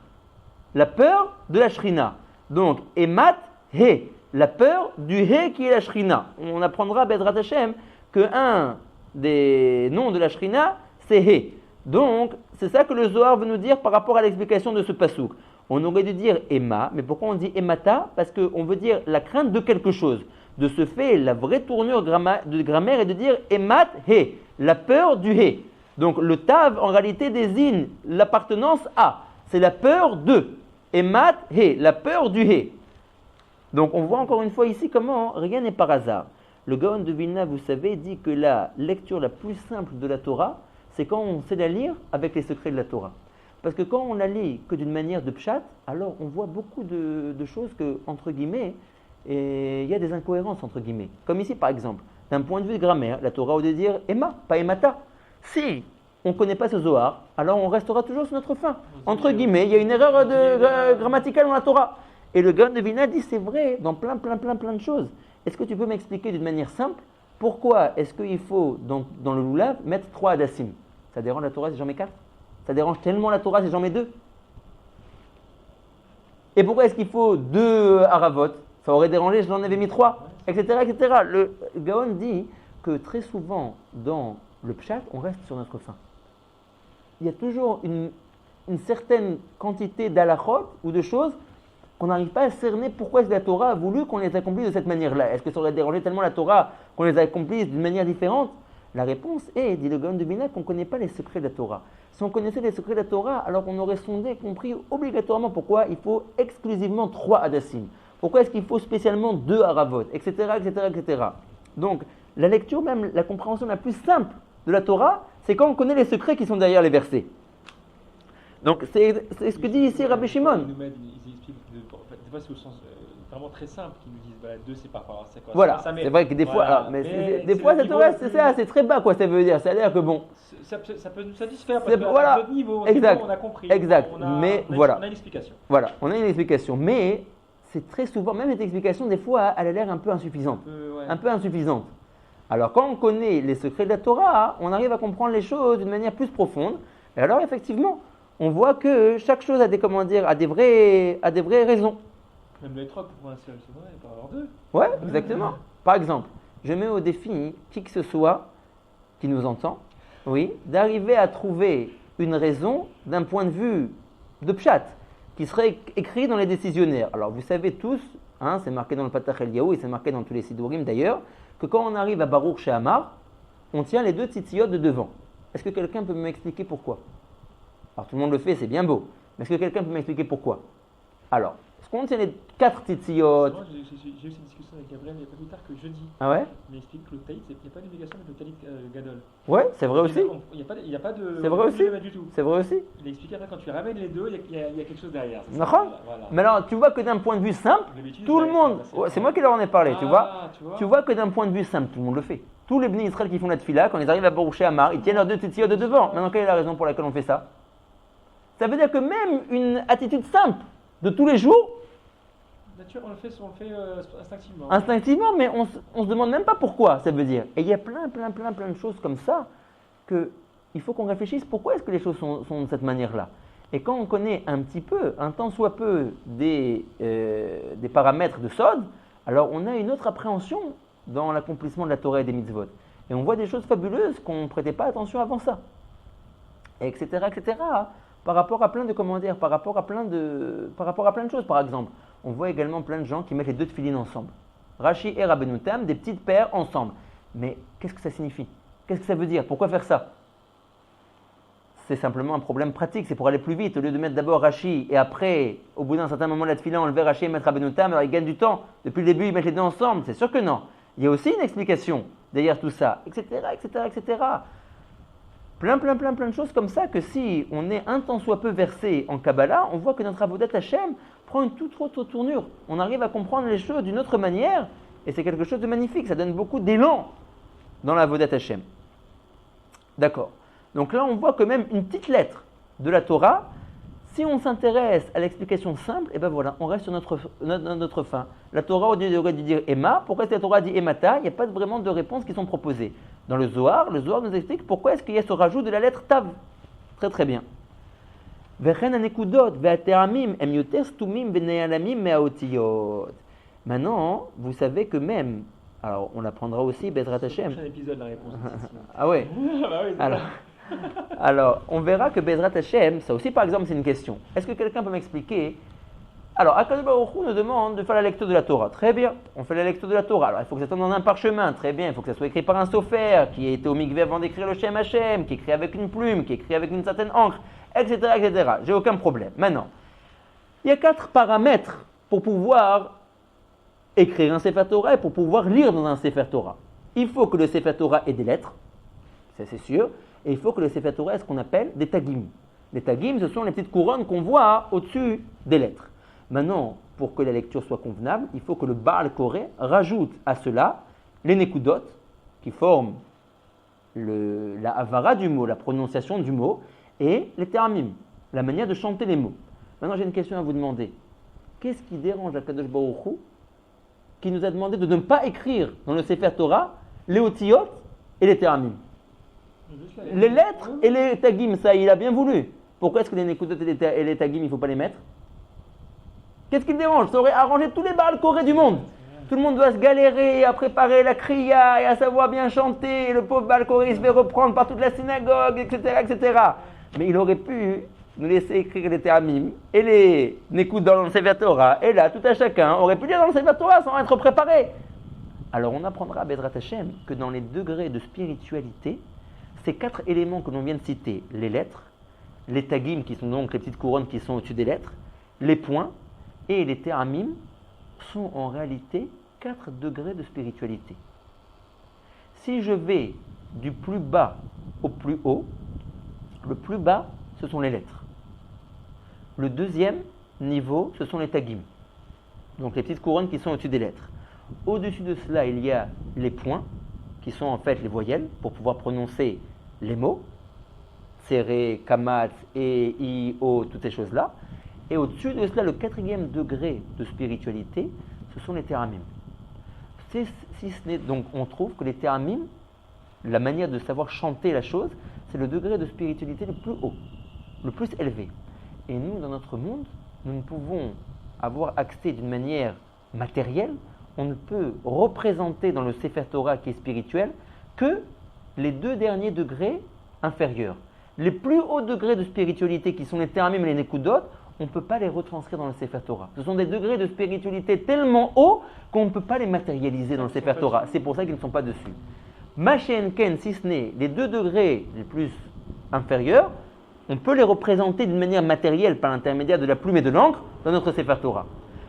La peur de la Shrina. Donc, Emat He. La peur du He qui est la Shrina. On apprendra, Bezrat Hashem, que un des noms de la Shrina, c'est He. Donc, c'est ça que le Zohar veut nous dire par rapport à l'explication de ce pasuk. On aurait dû dire Ema, mais pourquoi on dit Emata? Parce qu'on veut dire la crainte de quelque chose. De ce fait, la vraie tournure de grammaire est de dire Emat He, la peur du He. Donc, le Tav, en réalité, désigne l'appartenance à. C'est la peur de. Emat He, la peur du He. Donc, on voit encore une fois ici comment rien n'est par hasard. Le Gaon de Vilna, vous savez, dit que la lecture la plus simple de la Torah, c'est quand on sait la lire avec les secrets de la Torah. Parce que quand on la lit que d'une manière de pshat, alors on voit beaucoup de choses que, entre guillemets, il y a des incohérences, entre guillemets. Comme ici, par exemple, d'un point de vue de grammaire, la Torah aurait dû dire Ema, pas Emata. Si on ne connaît pas ce Zohar, alors on restera toujours sur notre fin. Entre guillemets, il y a une erreur grammaticale dans la Torah. Et le Gaon de Vilna dit c'est vrai dans plein de choses. Est-ce que tu peux m'expliquer d'une manière simple pourquoi est-ce qu'il faut, dans le Lulav, mettre 3 Hadassim? Ça dérange la Torah si j'en mets 4? Ça dérange tellement la Torah si j'en mets 2? Et pourquoi est-ce qu'il faut 2 Haravot? Ça aurait dérangé si j'en avais mis 3, etc., etc. Le Gaon dit que très souvent, dans le Pshat, on reste sur notre fin. Il y a toujours une certaine quantité d'halachot ou de choses qu'on n'arrive pas à cerner pourquoi est-ce que la Torah a voulu qu'on les accomplisse de cette manière-là. Est-ce que ça aurait dérangé tellement la Torah qu'on les accomplisse d'une manière différente? La réponse est, dit le Gaon de Vilna, qu'on ne connaît pas les secrets de la Torah. Si on connaissait les secrets de la Torah, alors on aurait sondé et compris obligatoirement pourquoi il faut exclusivement 3 Hadassim. Pourquoi est-ce qu'il faut spécialement 2 Haravot, etc., etc., etc. Donc, la lecture même, la compréhension la plus simple de la Torah, c'est quand on connaît les secrets qui sont derrière les versets. Donc, c'est ce que dit ici Rabbi Shimon. Ils expliquent, des fois c'est au sens vraiment très simple, qu'ils nous disent, voilà, 2 c'est pas grave, c'est quoi? Voilà, ça, c'est vrai que des fois, alors, des fois cette Torah, c'est très bas, quoi, ça veut dire. C'est-à-dire que bon. Ça peut nous satisfaire, parce qu'à voilà, notre niveau, exact, on a compris. Exact, mais voilà. On a une explication. Voilà, on a une explication, mais c'est très souvent, même cette explication, des fois, elle a l'air un peu insuffisante. Un peu insuffisante. Alors, quand on connaît les secrets de la Torah, on arrive à comprendre les choses d'une manière plus profonde. Et alors, effectivement, on voit que chaque chose a des, a des vraies raisons. Même les 3 pour un seul, c'est vrai, il peut avoir 2. Ouais, exactement. Par exemple, je mets au défi qui que ce soit qui nous entend, oui, d'arriver à trouver une raison d'un point de vue de pshat, qui serait écrit dans les décisionnaires. Alors, vous savez tous, c'est marqué dans le Patach Eliyahu et c'est marqué dans tous les Sidurim d'ailleurs, que quand on arrive à Baruch She'amar, on tient les 2 tzitziot de devant. Est-ce que quelqu'un peut m'expliquer pourquoi? Alors tout le monde le fait, c'est bien beau. Mais est-ce que quelqu'un peut m'expliquer pourquoi? Alors, est-ce qu'on tient les 4 tzitziot? J'ai eu cette discussion avec Gabriel il n'y a pas plus tard que jeudi. Ah ouais? Mais il explique que le taït, il n'y a pas d'obligation avec le taït gadol. Ouais, c'est vrai aussi. Il n'y a pas de. C'est vrai aussi. Du tout. C'est vrai aussi. Il a expliqué après quand tu ramènes les 2, il y a quelque chose derrière. D'accord. Voilà. Mais alors, tu vois que d'un point de vue simple, tout le monde. C'est moi qui leur en ai parlé, tu vois. Tu vois que d'un point de vue simple, tout le monde le fait. Tous les Bnei Israël qui font la tefila, quand ils arrivent à Baruch She'amar, ils tiennent leurs 2 tzitziot de devant. Maintenant, quelle est la raison pour laquelle on fait ça? Ça veut dire que même une attitude simple de tous les jours, nature, on le fait instinctivement. Instinctivement, mais on se demande même pas pourquoi, ça veut dire. Et il y a plein de choses comme ça qu'il faut qu'on réfléchisse pourquoi est-ce que les choses sont de cette manière-là. Et quand on connaît un petit peu, un tant soit peu, des paramètres de Sod, alors on a une autre appréhension dans l'accomplissement de la Torah et des mitzvot. Et on voit des choses fabuleuses qu'on ne prêtait pas attention avant ça. Etc., etc. Par rapport à plein de commentaires, par rapport à plein de choses, par exemple. On voit également plein de gens qui mettent les 2 tefilines ensemble. Rashi et Rabbeinu Tam, des petites paires ensemble. Mais qu'est-ce que ça signifie? Qu'est-ce que ça veut dire? Pourquoi faire ça? C'est simplement un problème pratique, c'est pour aller plus vite. Au lieu de mettre d'abord Rashi et après, au bout d'un certain moment, la tefila, enlever Rashi et mettre Rabbeinu Tam, alors ils gagnent du temps. Depuis le début, ils mettent les 2 ensemble. C'est sûr que non. Il y a aussi une explication derrière tout ça, etc., etc., etc. Plein de choses comme ça que si on est un tant soit peu versé en Kabbalah, on voit que notre Avodat Hashem prend une toute autre tournure. On arrive à comprendre les choses d'une autre manière et c'est quelque chose de magnifique, ça donne beaucoup d'élan dans la Avodat Hashem. D'accord. Donc là, on voit que même une petite lettre de la Torah, si on s'intéresse à l'explication simple, et ben voilà, on reste sur notre fin. La Torah aurait dû dire Emma. Pourquoi est-ce que la Torah dit Emata? Il n'y a pas vraiment de réponses qui sont proposées. Dans le Zohar nous explique pourquoi est-ce qu'il y a ce rajout de la lettre Tav. Très très bien. Maintenant, vous savez que même, alors on apprendra aussi Bezrat Hashem. C'est un épisode la réponse. Ah ouais. Bah oui, Alors, on verra que Bezrat Hashem, ça aussi par exemple c'est une question. Est-ce que quelqu'un peut m'expliquer? Alors, Akadosh Baruch Hu nous demande de faire la lecture de la Torah. Très bien, on fait la lecture de la Torah. Alors, il faut que ça soit dans un parchemin. Très bien, il faut que ça soit écrit par un sofer qui a été au mikvé avant d'écrire le Shem Hashem, qui écrit avec une plume, qui écrit avec une certaine encre, etc., etc. J'ai aucun problème. Maintenant, il y a 4 paramètres pour pouvoir écrire un Sefer Torah et pour pouvoir lire dans un Sefer Torah. Il faut que le Sefer Torah ait des lettres, ça c'est sûr, et il faut que le Sefer Torah ait ce qu'on appelle des tagim. Les tagim, ce sont les petites couronnes qu'on voit au-dessus des lettres. Maintenant, pour que la lecture soit convenable, il faut que le Baal Koré rajoute à cela les nekudot, qui forment la havara du mot, la prononciation du mot, et les teramim, la manière de chanter les mots. Maintenant, j'ai une question à vous demander. Qu'est-ce qui dérange Akadosh Baruch Hu qui nous a demandé de ne pas écrire dans le Sefer Torah les otiyot et les teramim? Les lettres et les tagim, ça, il a bien voulu. Pourquoi est-ce que les nekudot et les tagim, il ne faut pas les mettre? Qu'est-ce qui le dérange? Ça aurait arrangé tous les Baal Koré du monde. Tout le monde doit se galérer à préparer la kriya et à savoir bien chanter. Et le pauvre Baal Koré, il se fait reprendre par toute la synagogue, etc., etc. Mais il aurait pu nous laisser écrire les teramim et les nekudot dans le Sefer Torah. Et là, tout à chacun aurait pu lire dans le Sefer Torah sans être préparé. Alors on apprendra à Bezrat Hashem que dans les degrés de spiritualité, ces 4 éléments que l'on vient de citer, les lettres, les tagim qui sont donc les petites couronnes qui sont au-dessus des lettres, les points et les teramim sont en réalité 4 degrés de spiritualité. Si je vais du plus bas au plus haut, le plus bas, ce sont les lettres. Le deuxième niveau, ce sont les tagim, donc les petites couronnes qui sont au-dessus des lettres. Au-dessus de cela, il y a les points, qui sont en fait les voyelles, pour pouvoir prononcer les mots, serré, kamat, et, i, o, toutes ces choses-là. Et au-dessus de cela, le 4e degré de spiritualité, ce sont les teramim. Donc on trouve que les teramim, la manière de savoir chanter la chose, c'est le degré de spiritualité le plus haut, le plus élevé. Et nous, dans notre monde, nous ne pouvons avoir accès d'une manière matérielle, on ne peut représenter dans le Sefer Torah qui est spirituel que les 2 derniers degrés inférieurs. Les plus hauts degrés de spiritualité qui sont les teramim et les nekudot, on ne peut pas les retranscrire dans le Sefer Torah. Ce sont des degrés de spiritualité tellement hauts qu'on ne peut pas les matérialiser dans le Sefer Torah. C'est pour ça qu'ils ne sont pas dessus. Machéenken, si ce n'est les 2 degrés les plus inférieurs, on peut les représenter d'une manière matérielle par l'intermédiaire de la plume et de l'encre dans notre Sefer Torah.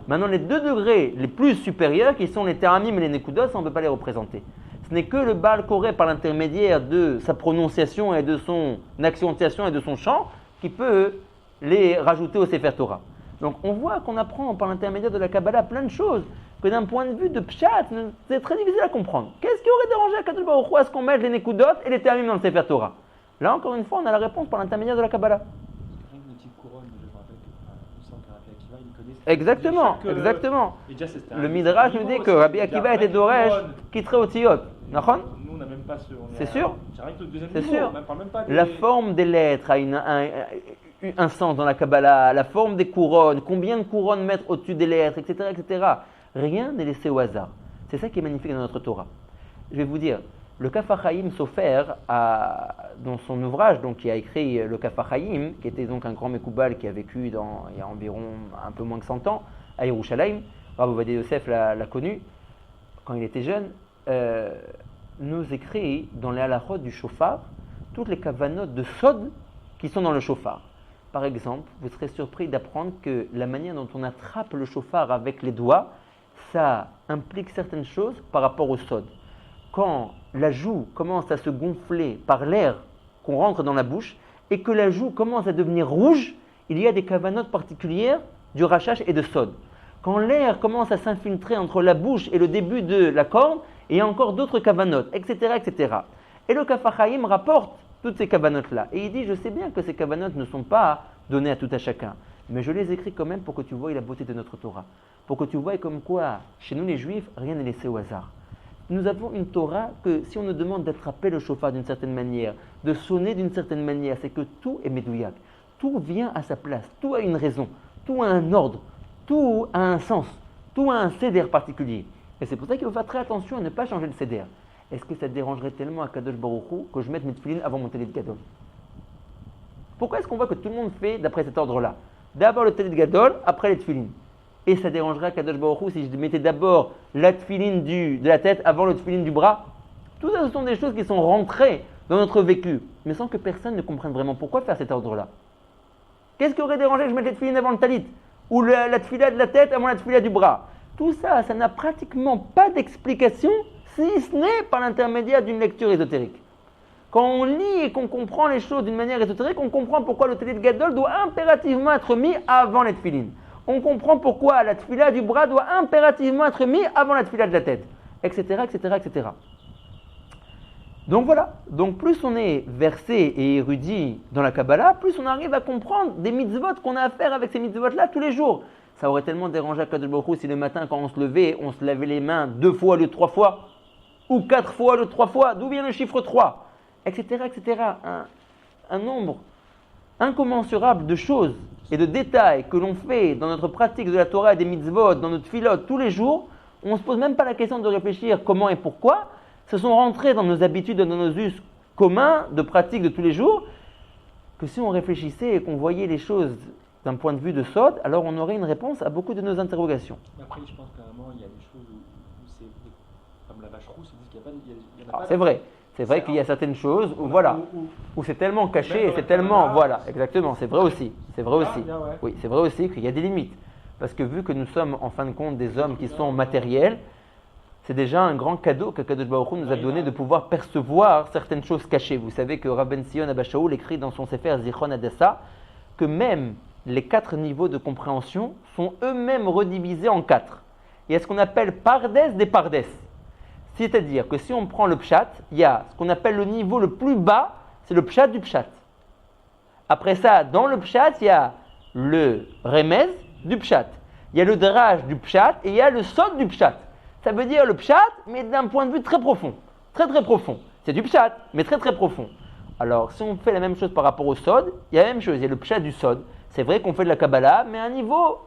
Maintenant, les 2 degrés les plus supérieurs, qui sont les teramim et les nekudot, on ne peut pas les représenter. Ce n'est que le Baal Koré, par l'intermédiaire de sa prononciation et de son accentuation et de son chant, qui peut les rajouter au Sefer Torah. Donc on voit qu'on apprend par l'intermédiaire de la Kabbalah plein de choses, que d'un point de vue de Pshat, c'est très difficile à comprendre. Qu'est-ce qui aurait dérangé à Akadosh Baruch Hu à ce qu'on mette les nekudot et les teramim dans le Sefer Torah? Là encore une fois, on a la réponse par l'intermédiaire de la Kabbalah. Exactement, exactement. Le Midrash nous dit que Rabbi Akiva était Doresh qui serait au Tiyot. Nous, on n'a même pas ce. C'est sûr. C'est sûr. La forme des lettres a un sens dans la Kabbalah, la forme des couronnes, combien de couronnes mettre au-dessus des lettres, etc., etc. Rien n'est laissé au hasard. C'est ça qui est magnifique dans notre Torah. Je vais vous dire, le Kaf HaChaim Sofer, dans son ouvrage, donc, qui a écrit le Kaf HaChaim, qui était donc un grand Mekoubal qui a vécu il y a environ un peu moins que 100 ans, à Yerushalayim, Rav Ovadia Yosef l'a connu quand il était jeune, nous écrit dans les halachot du shofar toutes les kavanot de sod qui sont dans le shofar. Par exemple, vous serez surpris d'apprendre que la manière dont on attrape le shofar avec les doigts, ça implique certaines choses par rapport au sod. Quand la joue commence à se gonfler par l'air qu'on rentre dans la bouche et que la joue commence à devenir rouge, il y a des kavanotes particulières du rachash et de sod. quand l'air commence à s'infiltrer entre la bouche et le début de la corne, et il y a encore d'autres kavanotes, etc., etc. Et le Kaf HaChaim rapporte toutes ces kavanotes-là. Et il dit, je sais bien que ces kavanotes ne sont pas données à tout à chacun, mais je les écris quand même pour que tu vois la beauté de notre Torah. Pour que tu vois comme quoi, chez nous les Juifs, rien n'est laissé au hasard. Nous avons une Torah que si on nous demande d'attraper le chauffard d'une certaine manière, de sonner d'une certaine manière, c'est que tout est médouillac. Tout vient à sa place, tout a une raison, tout a un ordre, tout a un sens, tout a un seder particulier. Et c'est pour ça qu'il faut faire très attention à ne pas changer le seder. Est-ce que ça te dérangerait tellement à Kadosh Baruch Hu que je mette mes tefilines avant mon Telit Gadol? Pourquoi est-ce qu'on voit que tout le monde fait d'après cet ordre-là? D'abord le Telit Gadol, après les tefilines. Et ça dérangerait à Kadosh Baruch Hu si je mettais d'abord la tefiline de la tête avant le tefiline du bras? Tout ça, ce sont des choses qui sont rentrées dans notre vécu, mais sans que personne ne comprenne vraiment pourquoi faire cet ordre-là. Qu'est-ce qui aurait dérangé que je mette les tefilines avant le talit? Ou la tefila de la tête avant la tefila du bras? Tout ça, ça n'a pratiquement pas d'explication, si ce n'est par l'intermédiaire d'une lecture ésotérique. Quand on lit et qu'on comprend les choses d'une manière ésotérique, on comprend pourquoi le Telit Gadol doit impérativement être mis avant les tefilines. On comprend pourquoi la tefila du bras doit impérativement être mis avant la tefila de la tête, etc., etc., etc. Donc voilà, donc plus on est versé et érudit dans la Kabbalah, plus on arrive à comprendre des mitzvot qu'on a à faire avec ces mitzvot-là tous les jours. Ça aurait tellement dérangé à Kadosh Baruch Hu si le matin quand on se levait, on se lavait les mains 2 fois au lieu de 3 fois, ou 4 fois au lieu de 3 fois, d'où vient le chiffre 3, etc., etc. Un nombre incommensurable de choses et de détails que l'on fait dans notre pratique de la Torah et des mitzvot, dans notre filote tous les jours, on ne se pose même pas la question de réfléchir comment et pourquoi, se sont rentrés dans nos habitudes, dans nos us communs de pratique de tous les jours, que si on réfléchissait et qu'on voyait les choses d'un point de vue de Sod, alors on aurait une réponse à beaucoup de nos interrogations. Après, je pense qu'à un moment, il y a des choses où c'est comme la vache rousse, ils disent qu'il n'y a pas, il y en a Alors, pas. c'est vrai. C'est vrai qu'il y a certaines choses où, voilà, où c'est tellement caché et c'est tellement... Voilà, exactement, c'est vrai aussi. C'est vrai aussi. Oui, c'est vrai aussi qu'il y a des limites. Parce que vu que nous sommes en fin de compte des hommes qui sont matériels, c'est déjà un grand cadeau que Kadosh Baruch Hu nous a donné de pouvoir percevoir certaines choses cachées. Vous savez que Rav Ben Sion Abba Shaul écrit dans son Sefer Zichron Hadassah que même les 4 niveaux de compréhension sont eux-mêmes redivisés en 4. Il y a ce qu'on appelle pardes des pardes. C'est-à-dire que si on prend le pshat, il y a ce qu'on appelle le niveau le plus bas, c'est le pshat du pshat. Après ça, dans le pshat, il y a le remez du pshat. Il y a le drage du pshat et il y a le sod du pshat. Ça veut dire le pshat, mais d'un point de vue très profond. Très très profond. C'est du pshat, mais très très profond. Alors, si on fait la même chose par rapport au sod, il y a la même chose. Il y a le pshat du sod. C'est vrai qu'on fait de la Kabbalah, mais à un niveau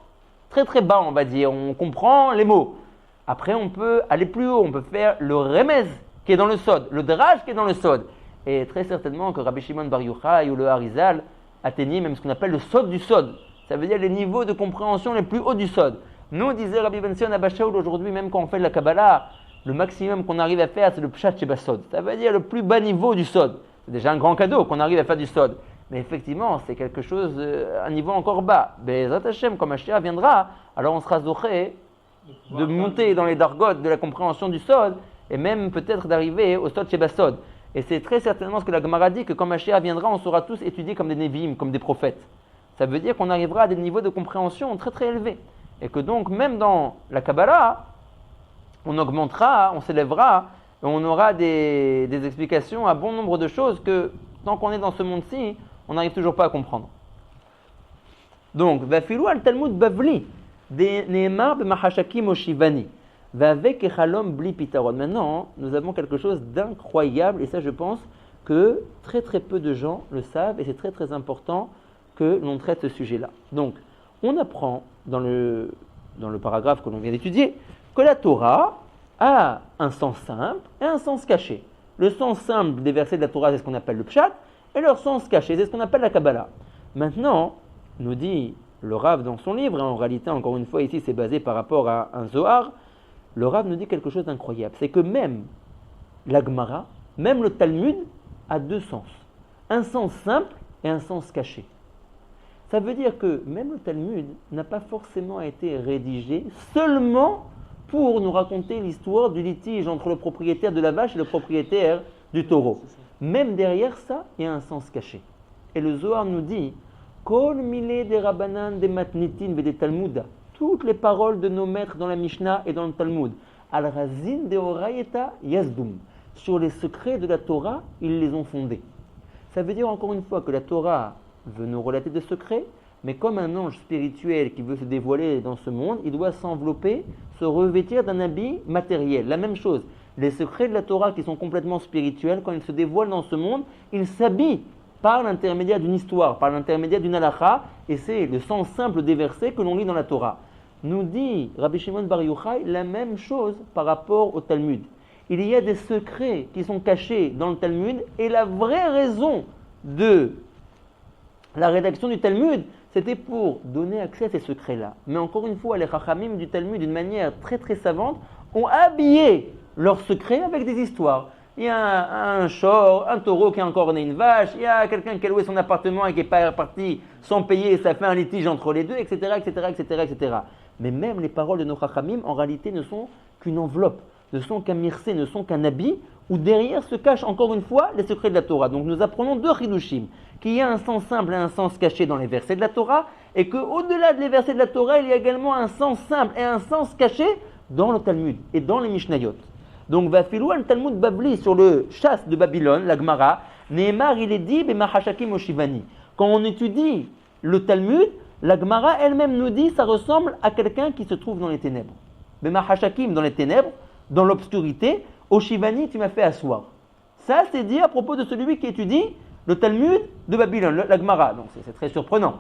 très très bas, on va dire. On comprend les mots. Après, on peut aller plus haut. On peut faire le remez qui est dans le sod, le drage qui est dans le sod. Et très certainement que Rabbi Shimon Bar Yochai ou le Harizal atteignaient même ce qu'on appelle le sod du sod. Ça veut dire les niveaux de compréhension les plus hauts du sod. Nous, disait Rabbi Ben Sion Abba Shaul, aujourd'hui, même quand on fait de la Kabbalah, le maximum qu'on arrive à faire, c'est le pshat sheba sod. Ça veut dire le plus bas niveau du sod. C'est déjà un grand cadeau qu'on arrive à faire du sod. Mais effectivement, c'est quelque chose, un niveau encore bas. Be'ezrat Hashem, quand Mashiach viendra, alors on sera zoché de monter dans les dargotes de la compréhension du sod, et même peut-être d'arriver au sod sheba sod. Et c'est très certainement ce que la Gemara dit, que quand Mashiach viendra, on sera tous étudiés comme des Nevi'im, comme des prophètes. Ça veut dire qu'on arrivera à des niveaux de compréhension très très élevés. Et que donc, même dans la Kabbalah, on augmentera, on s'élèvera, et on aura des explications à bon nombre de choses que, tant qu'on est dans ce monde-ci, on n'arrive toujours pas à comprendre. Donc, Vafilou al-Talmud Bavli, Neemar b'machashakim oshivani, Vavek echalom bli pitaron. Maintenant, nous avons quelque chose d'incroyable, et ça, je pense que très très peu de gens le savent, et c'est très très important que l'on traite ce sujet-là. Donc, on apprend dans le paragraphe que l'on vient d'étudier que la Torah a un sens simple et un sens caché. Le sens simple des versets de la Torah, c'est ce qu'on appelle le pshat, et leur sens caché, c'est ce qu'on appelle la Kabbalah. Maintenant, nous dit le Rav dans son livre, et en réalité, encore une fois, ici, c'est basé par rapport à un Zohar, le Rav nous dit quelque chose d'incroyable. C'est que même la Gemara, même le Talmud, a 2 sens. Un sens simple et un sens caché. Ça veut dire que même le Talmud n'a pas forcément été rédigé seulement pour nous raconter l'histoire du litige entre le propriétaire de la vache et le propriétaire du taureau. Même derrière ça, il y a un sens caché. Et le Zohar nous dit Kol mile de Rabbanan de Matnitin ve de Talmuda. toutes les paroles de nos maîtres dans la Mishnah et dans le Talmud. Al-Razin de Orayeta Yazdum. Sur les secrets de la Torah, ils les ont fondés. Ça veut dire encore une fois que la Torah veut nous relater des secrets, mais comme un ange spirituel qui veut se dévoiler dans ce monde, il doit s'envelopper, se revêtir d'un habit matériel. La même chose, les secrets de la Torah qui sont complètement spirituels, quand ils se dévoilent dans ce monde, ils s'habillent par l'intermédiaire d'une histoire, par l'intermédiaire d'une halakha, et c'est le sens simple des versets que l'on lit dans la Torah. Nous dit Rabbi Shimon Bar Yochai la même chose par rapport au Talmud. Il y a des secrets qui sont cachés dans le Talmud, et la vraie raison de la rédaction du Talmud, c'était pour donner accès à ces secrets-là. Mais encore une fois, les Chachamim du Talmud, d'une manière très très savante, ont habillé leurs secrets avec des histoires. Il y a un shor, un taureau qui a encore né une vache, il y a quelqu'un qui a loué son appartement et qui n'est pas parti sans payer, et ça fait un litige entre les deux, etc., etc., etc., etc. Mais même les paroles de nos Chachamim, en réalité, ne sont qu'une enveloppe, ne sont qu'un mirsé, ne sont qu'un habit, où derrière se cachent encore une fois les secrets de la Torah. Donc nous apprenons deux chidushim, qu'il y a un sens simple et un sens caché dans les versets de la Torah, et qu'au-delà des versets de la Torah, il y a également un sens simple et un sens caché dans le Talmud et dans les Mishnayot. Donc, Vafilou un Talmud Babli sur le chasse de Babylone, la Gemara, Nehemar il est dit, Bemachashakim Oshivani. Quand on étudie le Talmud, la Gemara elle-même nous dit, ça ressemble à quelqu'un qui se trouve dans les ténèbres. Bemachashakim dans les ténèbres, dans l'obscurité, Oshivani, tu m'as fait asseoir. Ça, c'est dit à propos de celui qui étudie le Talmud de Babylone, la Gemara. Donc, c'est très surprenant.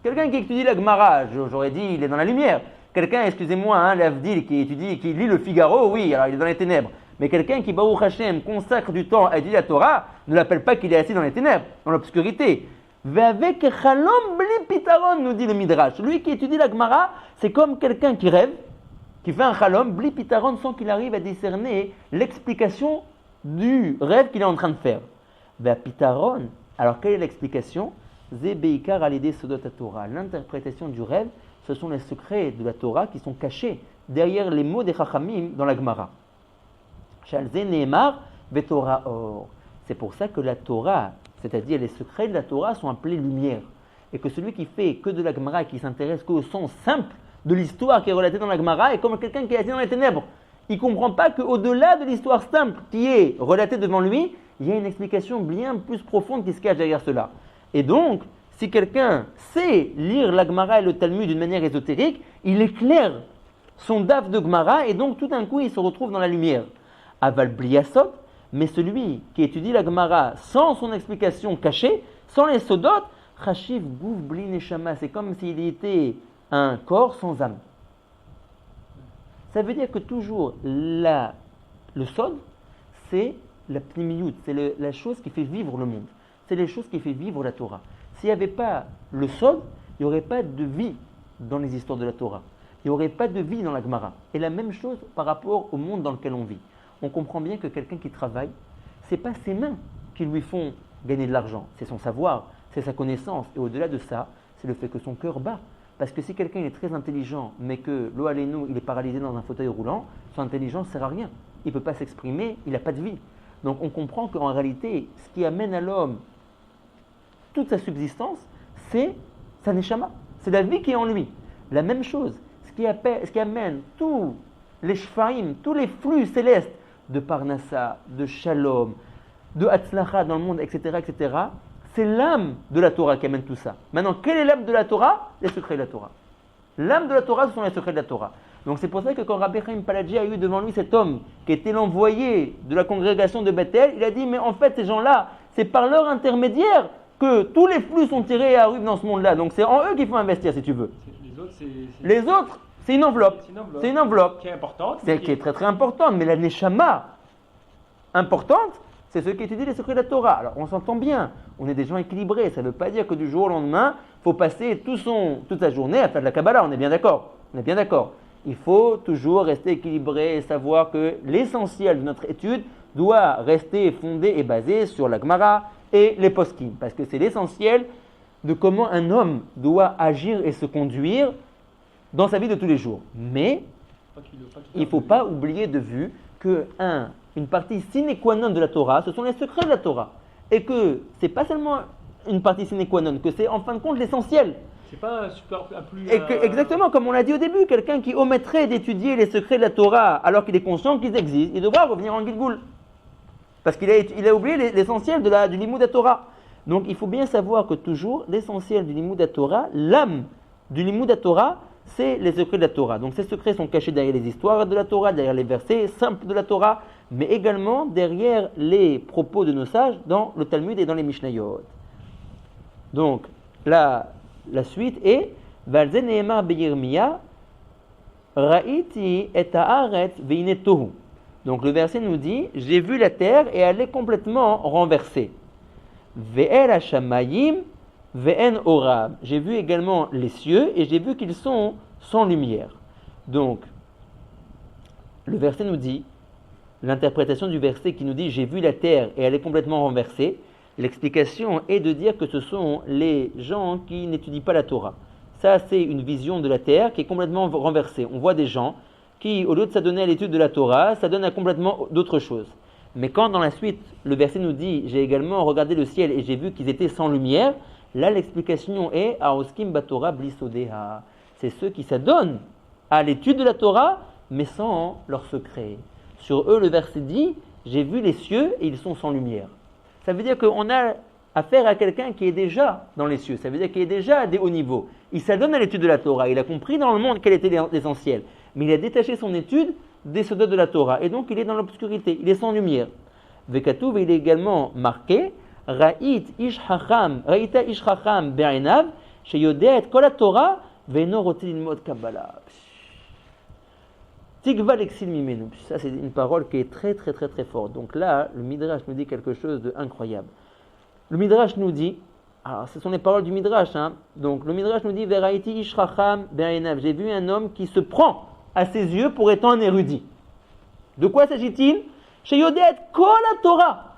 Quelqu'un qui étudie la Gemara, j'aurais dit, il est dans la lumière. Quelqu'un, excusez-moi, l'Avdil qui lit le Figaro, oui, alors il est dans les ténèbres. Mais quelqu'un qui, Baruch Hashem, consacre du temps à étudier la Torah, ne l'appelle pas qu'il est assis dans les ténèbres, dans l'obscurité. Avec Chalom bli pitaron, nous dit le Midrash. Lui qui étudie la Gemara, c'est comme quelqu'un qui rêve, qui fait un Chalom bli pitaron sans qu'il arrive à discerner l'explication du rêve qu'il est en train de faire. Pitaron, alors quelle est l'explication? Zebeikar alidé sodot Torah. L'interprétation du rêve, ce sont les secrets de la Torah qui sont cachés derrière les mots des Chachamim dans la Gemara. Shalze Nehemar veTorah or. C'est pour ça que la Torah, c'est-à-dire les secrets de la Torah, sont appelés lumière. Et que celui qui fait que de la Gemara et qui s'intéresse qu'au sens simple de l'histoire qui est relatée dans la Gemara est comme quelqu'un qui est assis dans les ténèbres. Il ne comprend pas qu'au-delà de l'histoire simple qui est relatée devant lui, il y a une explication bien plus profonde qui se cache derrière cela. Et donc, si quelqu'un sait lire la Gemara et le Talmud d'une manière ésotérique, il éclaire son daf de Gemara et donc tout d'un coup il se retrouve dans la lumière. Aval bliasot, mais celui qui étudie la Gemara sans son explication cachée, sans les sodot, chashiv gouf bli neshama, c'est comme s'il était un corps sans âme. Ça veut dire que toujours le sod, c'est la pnimiyut, c'est la chose qui fait vivre le monde. C'est les choses qui fait vivre la Torah. S'il n'y avait pas le sod, il n'y aurait pas de vie dans les histoires de la Torah. Il n'y aurait pas de vie dans la Gemara. Et la même chose par rapport au monde dans lequel on vit. On comprend bien que quelqu'un qui travaille, ce n'est pas ses mains qui lui font gagner de l'argent. C'est son savoir, c'est sa connaissance. Et au-delà de ça, c'est le fait que son cœur bat. Parce que si quelqu'un est très intelligent, mais que lo alenu, il est paralysé dans un fauteuil roulant, son intelligence ne sert à rien. Il ne peut pas s'exprimer, il n'a pas de vie. Donc on comprend qu'en réalité, ce qui amène à l'homme toute sa subsistance, c'est sa neshama, c'est la vie qui est en lui. La même chose, ce qui amène tous les shfaim, tous les flux célestes de Parnassa, de Shalom, de Hatzlacha dans le monde, etc., etc., c'est l'âme de la Torah qui amène tout ça. Maintenant, quelle est l'âme de la Torah? Les secrets de la Torah. L'âme de la Torah, ce sont les secrets de la Torah. Donc c'est pour ça que quand Rabbi Chaim Paladji a eu devant lui cet homme qui était l'envoyé de la congrégation de Bethel, il a dit, mais en fait, ces gens-là, c'est par leur intermédiaire que tous les flux sont tirés et arrivent dans ce monde-là. Donc c'est en eux qu'il faut investir, si tu veux. Les autres, c'est une enveloppe. C'est une enveloppe. Qui est importante. Qui est très très importante. Mais la neshama importante, c'est ceux qui étudient les secrets de la Torah. Alors on s'entend bien. On est des gens équilibrés. Ça ne veut pas dire que du jour au lendemain, il faut passer toute sa journée à faire de la Kabbalah. On est bien d'accord. On est bien d'accord. Il faut toujours rester équilibré et savoir que l'essentiel de notre étude doit rester fondé et basé sur la Gemara et les poskim, parce que c'est l'essentiel de comment un homme doit agir et se conduire dans sa vie de tous les jours. Mais il ne faut pas oublier de vue qu'une partie sine qua non de la Torah, ce sont les secrets de la Torah. Et que ce n'est pas seulement une partie sine qua non, que c'est en fin de compte l'essentiel. C'est pas un super un plus. Et que, exactement, comme on l'a dit au début, quelqu'un qui omettrait d'étudier les secrets de la Torah alors qu'il est conscient qu'ils existent, il devra revenir en Gilgoul. Parce qu'il a oublié l'essentiel du Limoud Torah. Donc il faut bien savoir que toujours, l'essentiel du Limoud Torah, l'âme du Limoud Torah, c'est les secrets de la Torah. Donc ces secrets sont cachés derrière les histoires de la Torah, derrière les versets simples de la Torah, mais également derrière les propos de nos sages dans le Talmud et dans les Mishnayot. Donc la suite est Valze Nehemar Beyirmiyah Ra'iti et haaretz ve'ine tohu. Donc le verset nous dit, j'ai vu la terre et elle est complètement renversée. Ve'el hashamayim ve'en oram. J'ai vu également les cieux et j'ai vu qu'ils sont sans lumière. Donc le verset nous dit, l'interprétation du verset qui nous dit, j'ai vu la terre et elle est complètement renversée, l'explication est de dire que ce sont les gens qui n'étudient pas la Torah. Ça, c'est une vision de la terre qui est complètement renversée. On voit des gens qui, au lieu de s'adonner à l'étude de la Torah, s'adonnent à complètement d'autres choses. Mais quand dans la suite, le verset nous dit « J'ai également regardé le ciel et j'ai vu qu'ils étaient sans lumière », là l'explication est « Aoskim batora blisodeha ». C'est ceux qui s'adonnent à l'étude de la Torah, mais sans leur secret. Sur eux, le verset dit « J'ai vu les cieux et ils sont sans lumière ». Ça veut dire qu'on a affaire à quelqu'un qui est déjà dans les cieux. Ça veut dire qu'il est déjà à des hauts niveaux. Il s'adonne à l'étude de la Torah. Il a compris dans le monde quel était l'essentiel. Mais il a détaché son étude des soldats de la Torah. Et donc, il est dans l'obscurité. Il est sans lumière. Vekatouv, il est également marqué Ra'ita ish chacham be'einav sheyodea et kol haTorah ve'eno rotzeh lilmod Kabbalah. Tikva l'exil mimenu. Ça, c'est une parole qui est très, très, très, très forte. Donc là, le Midrash nous dit quelque chose d'incroyable. Le Midrash nous dit, alors ce sont les paroles du Midrash, hein. Donc le Midrash nous dit Veraiti ish chacham be'einav. J'ai vu un homme qui se prend à ses yeux pour étant un érudit. De quoi s'agit-il? Sheyodet kol haTorah.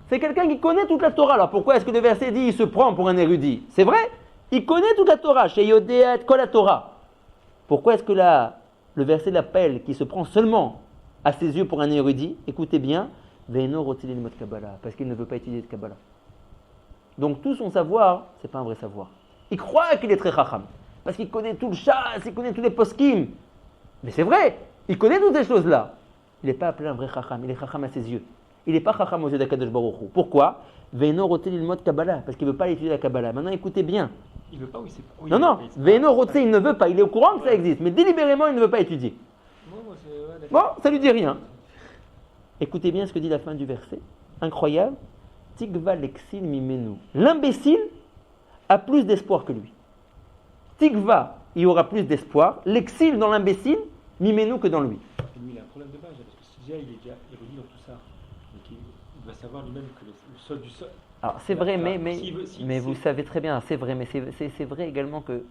C'est quelqu'un qui connaît toute la Torah. Alors pourquoi est-ce que le verset dit il se prend pour un érudit? C'est vrai, il connaît toute la Torah. Sheyodet kol haTorah. Pourquoi est-ce que le verset l'appelle qui se prend seulement à ses yeux pour un érudit? Écoutez bien, ve'eno rotzeh lilmod Kabbalah, parce qu'il ne veut pas étudier de Kabbalah. Donc tout son savoir, c'est pas un vrai savoir. Il croit qu'il est très chacham, parce qu'il connaît tout le chasse, il connaît tous les poskim. Mais c'est vrai, il connaît toutes ces choses-là. Il n'est pas appelé un vrai chacham, il est chacham à ses yeux. Il n'est pas chacham aux yeux d'Akadosh Baruch Hu. Pourquoi? Ve'eno rotzeh lilmod Kabbalah, parce qu'il ne veut pas étudier la Kabbalah. Maintenant écoutez bien. Il veut pas ou il sait pas? Oui, Non, ve'eno rotzeh, il ne veut pas. Il est au courant que ça existe, mais délibérément il ne veut pas étudier. Bon, ça lui dit rien. Écoutez bien ce que dit la fin du verset. Incroyable. Tikva l'exil mimenu. L'imbécile a plus d'espoir que lui. Tikva, il y aura plus d'espoir. L'exil dans l'imbécile, mimenu que dans lui. Et lui, il a un problème de base, parce que si déjà il est déjà érudit dans tout ça, donc il doit savoir lui-même que le sol du sol. Alors c'est vrai, mais vous savez très bien, c'est vrai, mais c'est vrai également que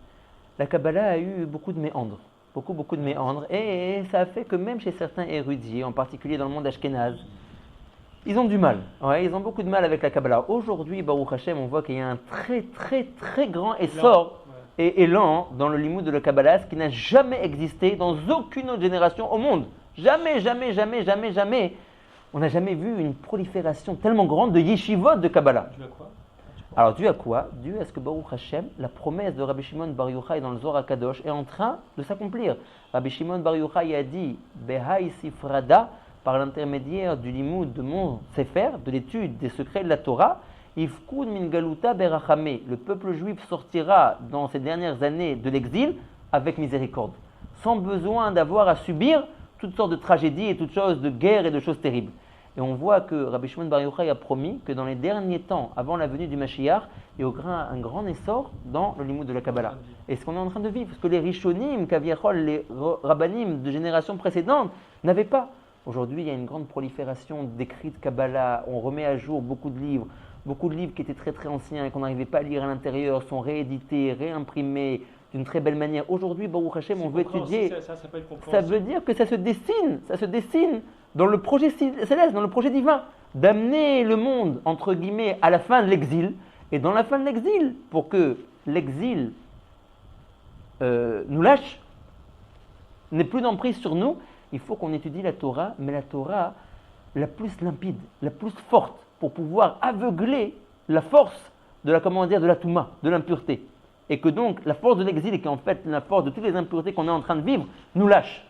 la Kabbalah a eu beaucoup de méandres. Beaucoup de méandres. Et ça a fait que même chez certains érudits, en particulier dans le monde ashkénaze, ils ont du mal. Ouais, ils ont beaucoup de mal avec la Kabbalah. Aujourd'hui, Baruch Hashem, on voit qu'il y a un très, très, très grand essor et élan dans le limoud de la Kabbalah, ce qui n'a jamais existé dans aucune autre génération au monde. Jamais. On n'a jamais vu une prolifération tellement grande de yeshivot de Kabbalah. Dû à quoi? Alors, dû à quoi? Dû à ce que Baruch Hashem, la promesse de Rabbi Shimon Bar Yochai dans le Zohar HaKadosh est en train de s'accomplir. Rabbi Shimon Bar Yochai a dit Behai Sifrada, par l'intermédiaire du limoud de mon Sefer, de l'étude des secrets de la Torah, Ifkud min galuta berachame. Le peuple juif sortira dans ces dernières années de l'exil avec miséricorde, sans besoin d'avoir à subir toutes sortes de tragédies et toutes sortes de guerres et de choses terribles. Et on voit que Rabbi Shimon Bar Yochai a promis que dans les derniers temps, avant la venue du Mashiach, il y aura un grand essor dans le limoud de la Kabbalah. Et ce qu'on est en train de vivre, ce que les Rishonim, Kaviachol, les Rabbanim de générations précédentes n'avaient pas. Aujourd'hui, il y a une grande prolifération d'écrits de Kabbalah, on remet à jour beaucoup de livres qui étaient très très anciens et qu'on n'arrivait pas à lire à l'intérieur, sont réédités, réimprimés d'une très belle manière. Aujourd'hui, Baruch Hashem, on veut étudier. Ça veut dire que ça se dessine dans le projet céleste, dans le projet divin, d'amener le monde, entre guillemets, à la fin de l'exil, et dans la fin de l'exil, pour que l'exil nous lâche, n'ait plus d'emprise sur nous, il faut qu'on étudie la Torah, mais la Torah la plus limpide, la plus forte, pour pouvoir aveugler la force de la, comment dire, de la touma, de l'impureté. Et que donc la force de l'exil, et qui est en fait la force de toutes les impuretés qu'on est en train de vivre, nous lâche.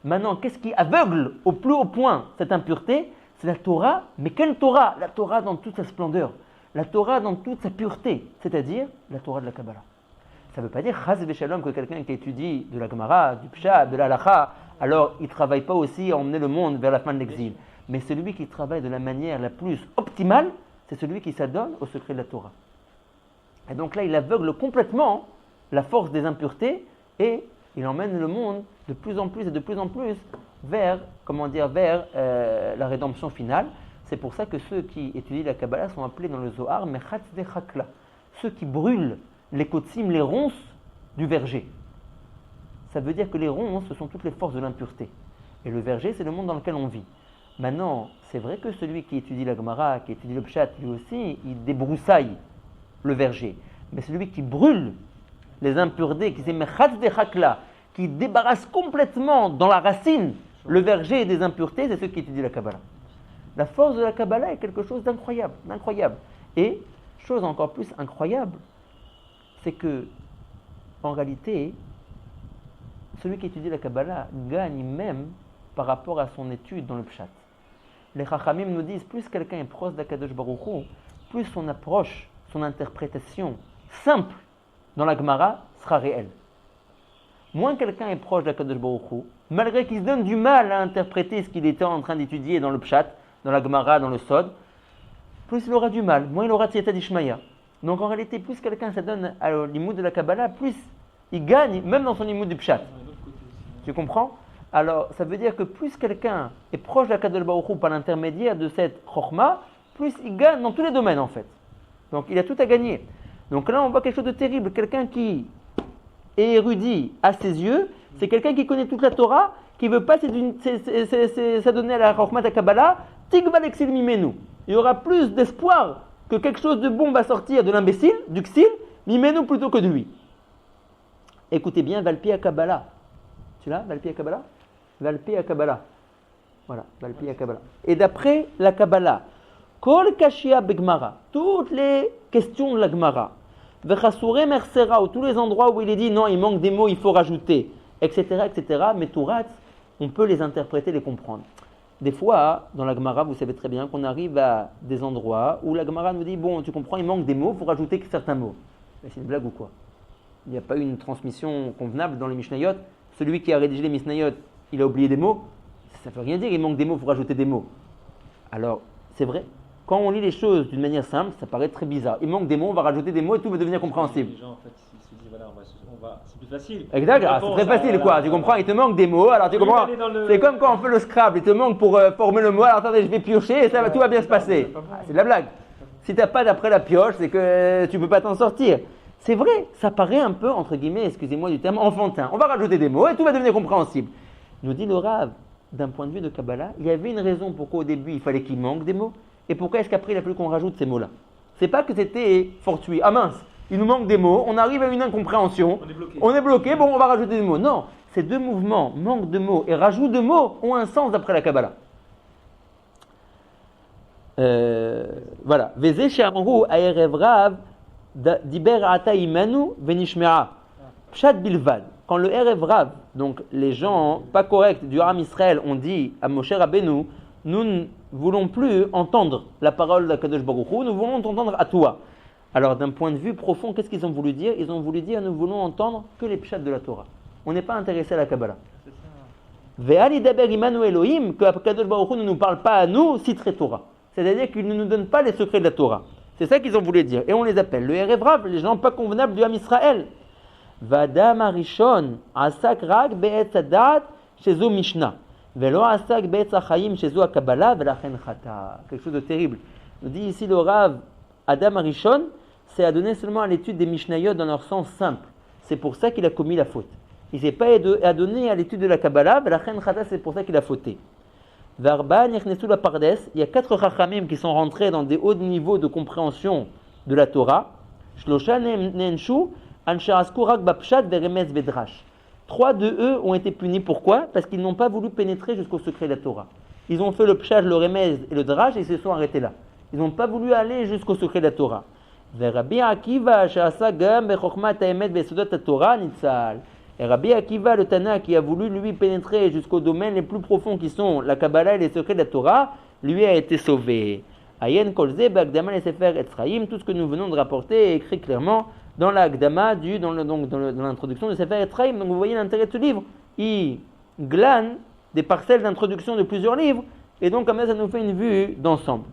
Maintenant, qu'est-ce qui aveugle au plus haut point cette impureté? C'est la Torah, mais quelle Torah? La Torah dans toute sa splendeur, la Torah dans toute sa pureté, c'est-à-dire la Torah de la Kabbalah. Ça ne veut pas dire chas v'shalom que quelqu'un qui étudie de la Gemara, du Pshat, de la Halacha, alors il ne travaille pas aussi à emmener le monde vers la fin de l'exil. Mais celui qui travaille de la manière la plus optimale, c'est celui qui s'adonne au secret de la Torah. Et donc là, il aveugle complètement la force des impuretés et il emmène le monde de plus en plus et de plus en plus vers, vers la rédemption finale. C'est pour ça que ceux qui étudient la Kabbalah sont appelés dans le Zohar Mechatz Chakla, ceux qui brûlent les kotsim, les ronces du verger. Ça veut dire que les ronces, ce sont toutes les forces de l'impureté. Et le verger, c'est le monde dans lequel on vit. Maintenant, c'est vrai que celui qui étudie la Gemara, qui étudie le Pshat, lui aussi, il débroussaille le verger. Mais celui qui brûle les impuretés, qui qui débarrasse complètement dans la racine le verger des impuretés, c'est ceux qui étudient la Kabbalah. La force de la Kabbalah est quelque chose d'incroyable. Et, chose encore plus incroyable, c'est que, en réalité, celui qui étudie la Kabbalah gagne même par rapport à son étude dans le Pshat. Les Chachamim nous disent, plus quelqu'un est proche d'Akadosh Baruch Hu, plus son approche, son interprétation simple dans la Gemara sera réelle. Moins quelqu'un est proche d'Akadosh Baruch Hu, malgré qu'il se donne du mal à interpréter ce qu'il était en train d'étudier dans le Pshat, dans la Gemara, dans le Sod, plus il aura du mal, moins il aura Tziyata d'Ishmaya. Donc en réalité, plus quelqu'un s'adonne à l'imoud de la Kabbalah, plus il gagne, même dans son imoud du Pshat. Tu comprends? Alors, ça veut dire que plus quelqu'un est proche d'Akadosh Baruch Hu par l'intermédiaire de cette Chokhmah, plus il gagne dans tous les domaines en fait. Donc il a tout à gagner. Donc là, on voit quelque chose de terrible. Quelqu'un qui est érudit à ses yeux, c'est quelqu'un qui connaît toute la Torah, qui ne veut pas s'adonner à la Chokhmah de la Kabbalah, Tigva l'exil mimenu. Il y aura plus d'espoir que quelque chose de bon va sortir de l'imbécile, du xil, mimenu plutôt que de lui. Écoutez bien, Valpi à Kabbalah. Tu l'as, Valpi à Kabbalah? Valpi à Kabbalah. Voilà, Valpi à Kabbalah. Et d'après la Kabbalah, Kol Kashia Begmara, toutes les questions de la Gemara, Vechasure Mersera, ou tous les endroits où il est dit non, il manque des mots, il faut rajouter, etc., mais Tourat, on peut les interpréter, les comprendre. Des fois, dans la Gemara, vous savez très bien qu'on arrive à des endroits où la Gemara nous dit bon, tu comprends, il manque des mots, il faut rajouter certains mots. Mais c'est une blague ou quoi? Il n'y a pas eu une transmission convenable dans les Mishnayot. Celui qui a rédigé les Mishnayot, il a oublié des mots. Ça ne veut rien dire, il manque des mots, il faut rajouter des mots. Alors, c'est vrai, quand on lit les choses d'une manière simple, ça paraît très bizarre. Il manque des mots, on va rajouter des mots et tout va devenir compréhensible. Les gens, en fait, ils se disent, voilà, c'est plus facile. Exact, c'est très facile, quoi. Tu comprends, il te manque des mots, alors tu comprends. C'est comme quand on fait le Scrabble, il te manque pour former le mot, alors attendez, je vais piocher et tout va bien se passer. C'est de la blague. Si tu n'as pas d'après la pioche, c'est que tu ne peux pas t'en sortir. C'est vrai, ça paraît un peu, entre guillemets, excusez-moi du terme, enfantin. On va rajouter des mots et tout va devenir compréhensible. Nous dit le Rav, d'un point de vue de Kabbalah, il y avait une raison pourquoi au début il fallait qu'il manque des mots, et pourquoi est-ce qu'après il a fallu qu'on rajoute ces mots-là. C'est pas que c'était fortuit. Ah mince, il nous manque des mots, on arrive à une incompréhension, on est bloqué, bon on va rajouter des mots. Non, ces deux mouvements, manque de mots et rajout de mots, ont un sens d'après la Kabbalah. Voilà. Veze she'amru ha'erev rav diber ata imanu venishmera. Pshat bilvad. Quand le Erev Rav, donc les gens pas corrects du Ham Israël, ont dit à Moshe Rabbeinu, nous ne voulons plus entendre la parole d'Akadosh Baruch Hu, nous voulons t'entendre à toi. Alors d'un point de vue profond, qu'est-ce qu'ils ont voulu dire? Ils ont voulu dire, nous voulons entendre que les pshats de la Torah. On n'est pas intéressé à la Kabbalah. Ve'ali daber imanu Elohim, que Akadosh Baruch Hu ne nous parle pas à nous, citré Torah. C'est-à-dire qu'il ne nous donne pas les secrets de la Torah. C'est ça qu'ils ont voulu dire. Et on les appelle le Erev Rav, les gens pas convenables du Ham Israël. Vadam Arishon asak rak be'etz hadat shezo Mishnah, velo asak be'etz hachayim shezo HaKabbalah velachen chata. Quelque chose de terrible. On dit ici le Rav Adam Arishon, c'est adonné seulement à l'étude des Mishnayot dans leur sens simple. C'est pour ça qu'il a commis la faute. Il ne s'est pas adonné à l'étude de la Kabbalah, velachen chata, c'est pour ça qu'il a fauté. Varba nichnesu la pardes, il y a 4 chachamim qui sont rentrés dans des hauts niveaux de compréhension de la Torah. Shlosha nenshu. 3 de eux ont été punis. Pourquoi? Parce qu'ils n'ont pas voulu pénétrer jusqu'au secret de la Torah. Ils ont fait le pshat, le remez et le drash et ils se sont arrêtés là. Ils n'ont pas voulu aller jusqu'au secret de la Torah. ורבי עקיבא שעשה גם בחוכמת האמת ביסודות התורה ניצל. Et Rabbi Akiva, le Tana, qui a voulu lui pénétrer jusqu'aux domaines les plus profonds qui sont la Kabbalah et les secrets de la Torah, lui a été sauvé. Ayen Kolze, Bagdama et Sefer Etzraïm, tout ce que nous venons de rapporter est écrit clairement dans la Gdama, dans l'introduction de Sefer Etzraïm. Donc vous voyez l'intérêt de ce livre. Il glane des parcelles d'introduction de plusieurs livres, et donc comme ça nous fait une vue d'ensemble.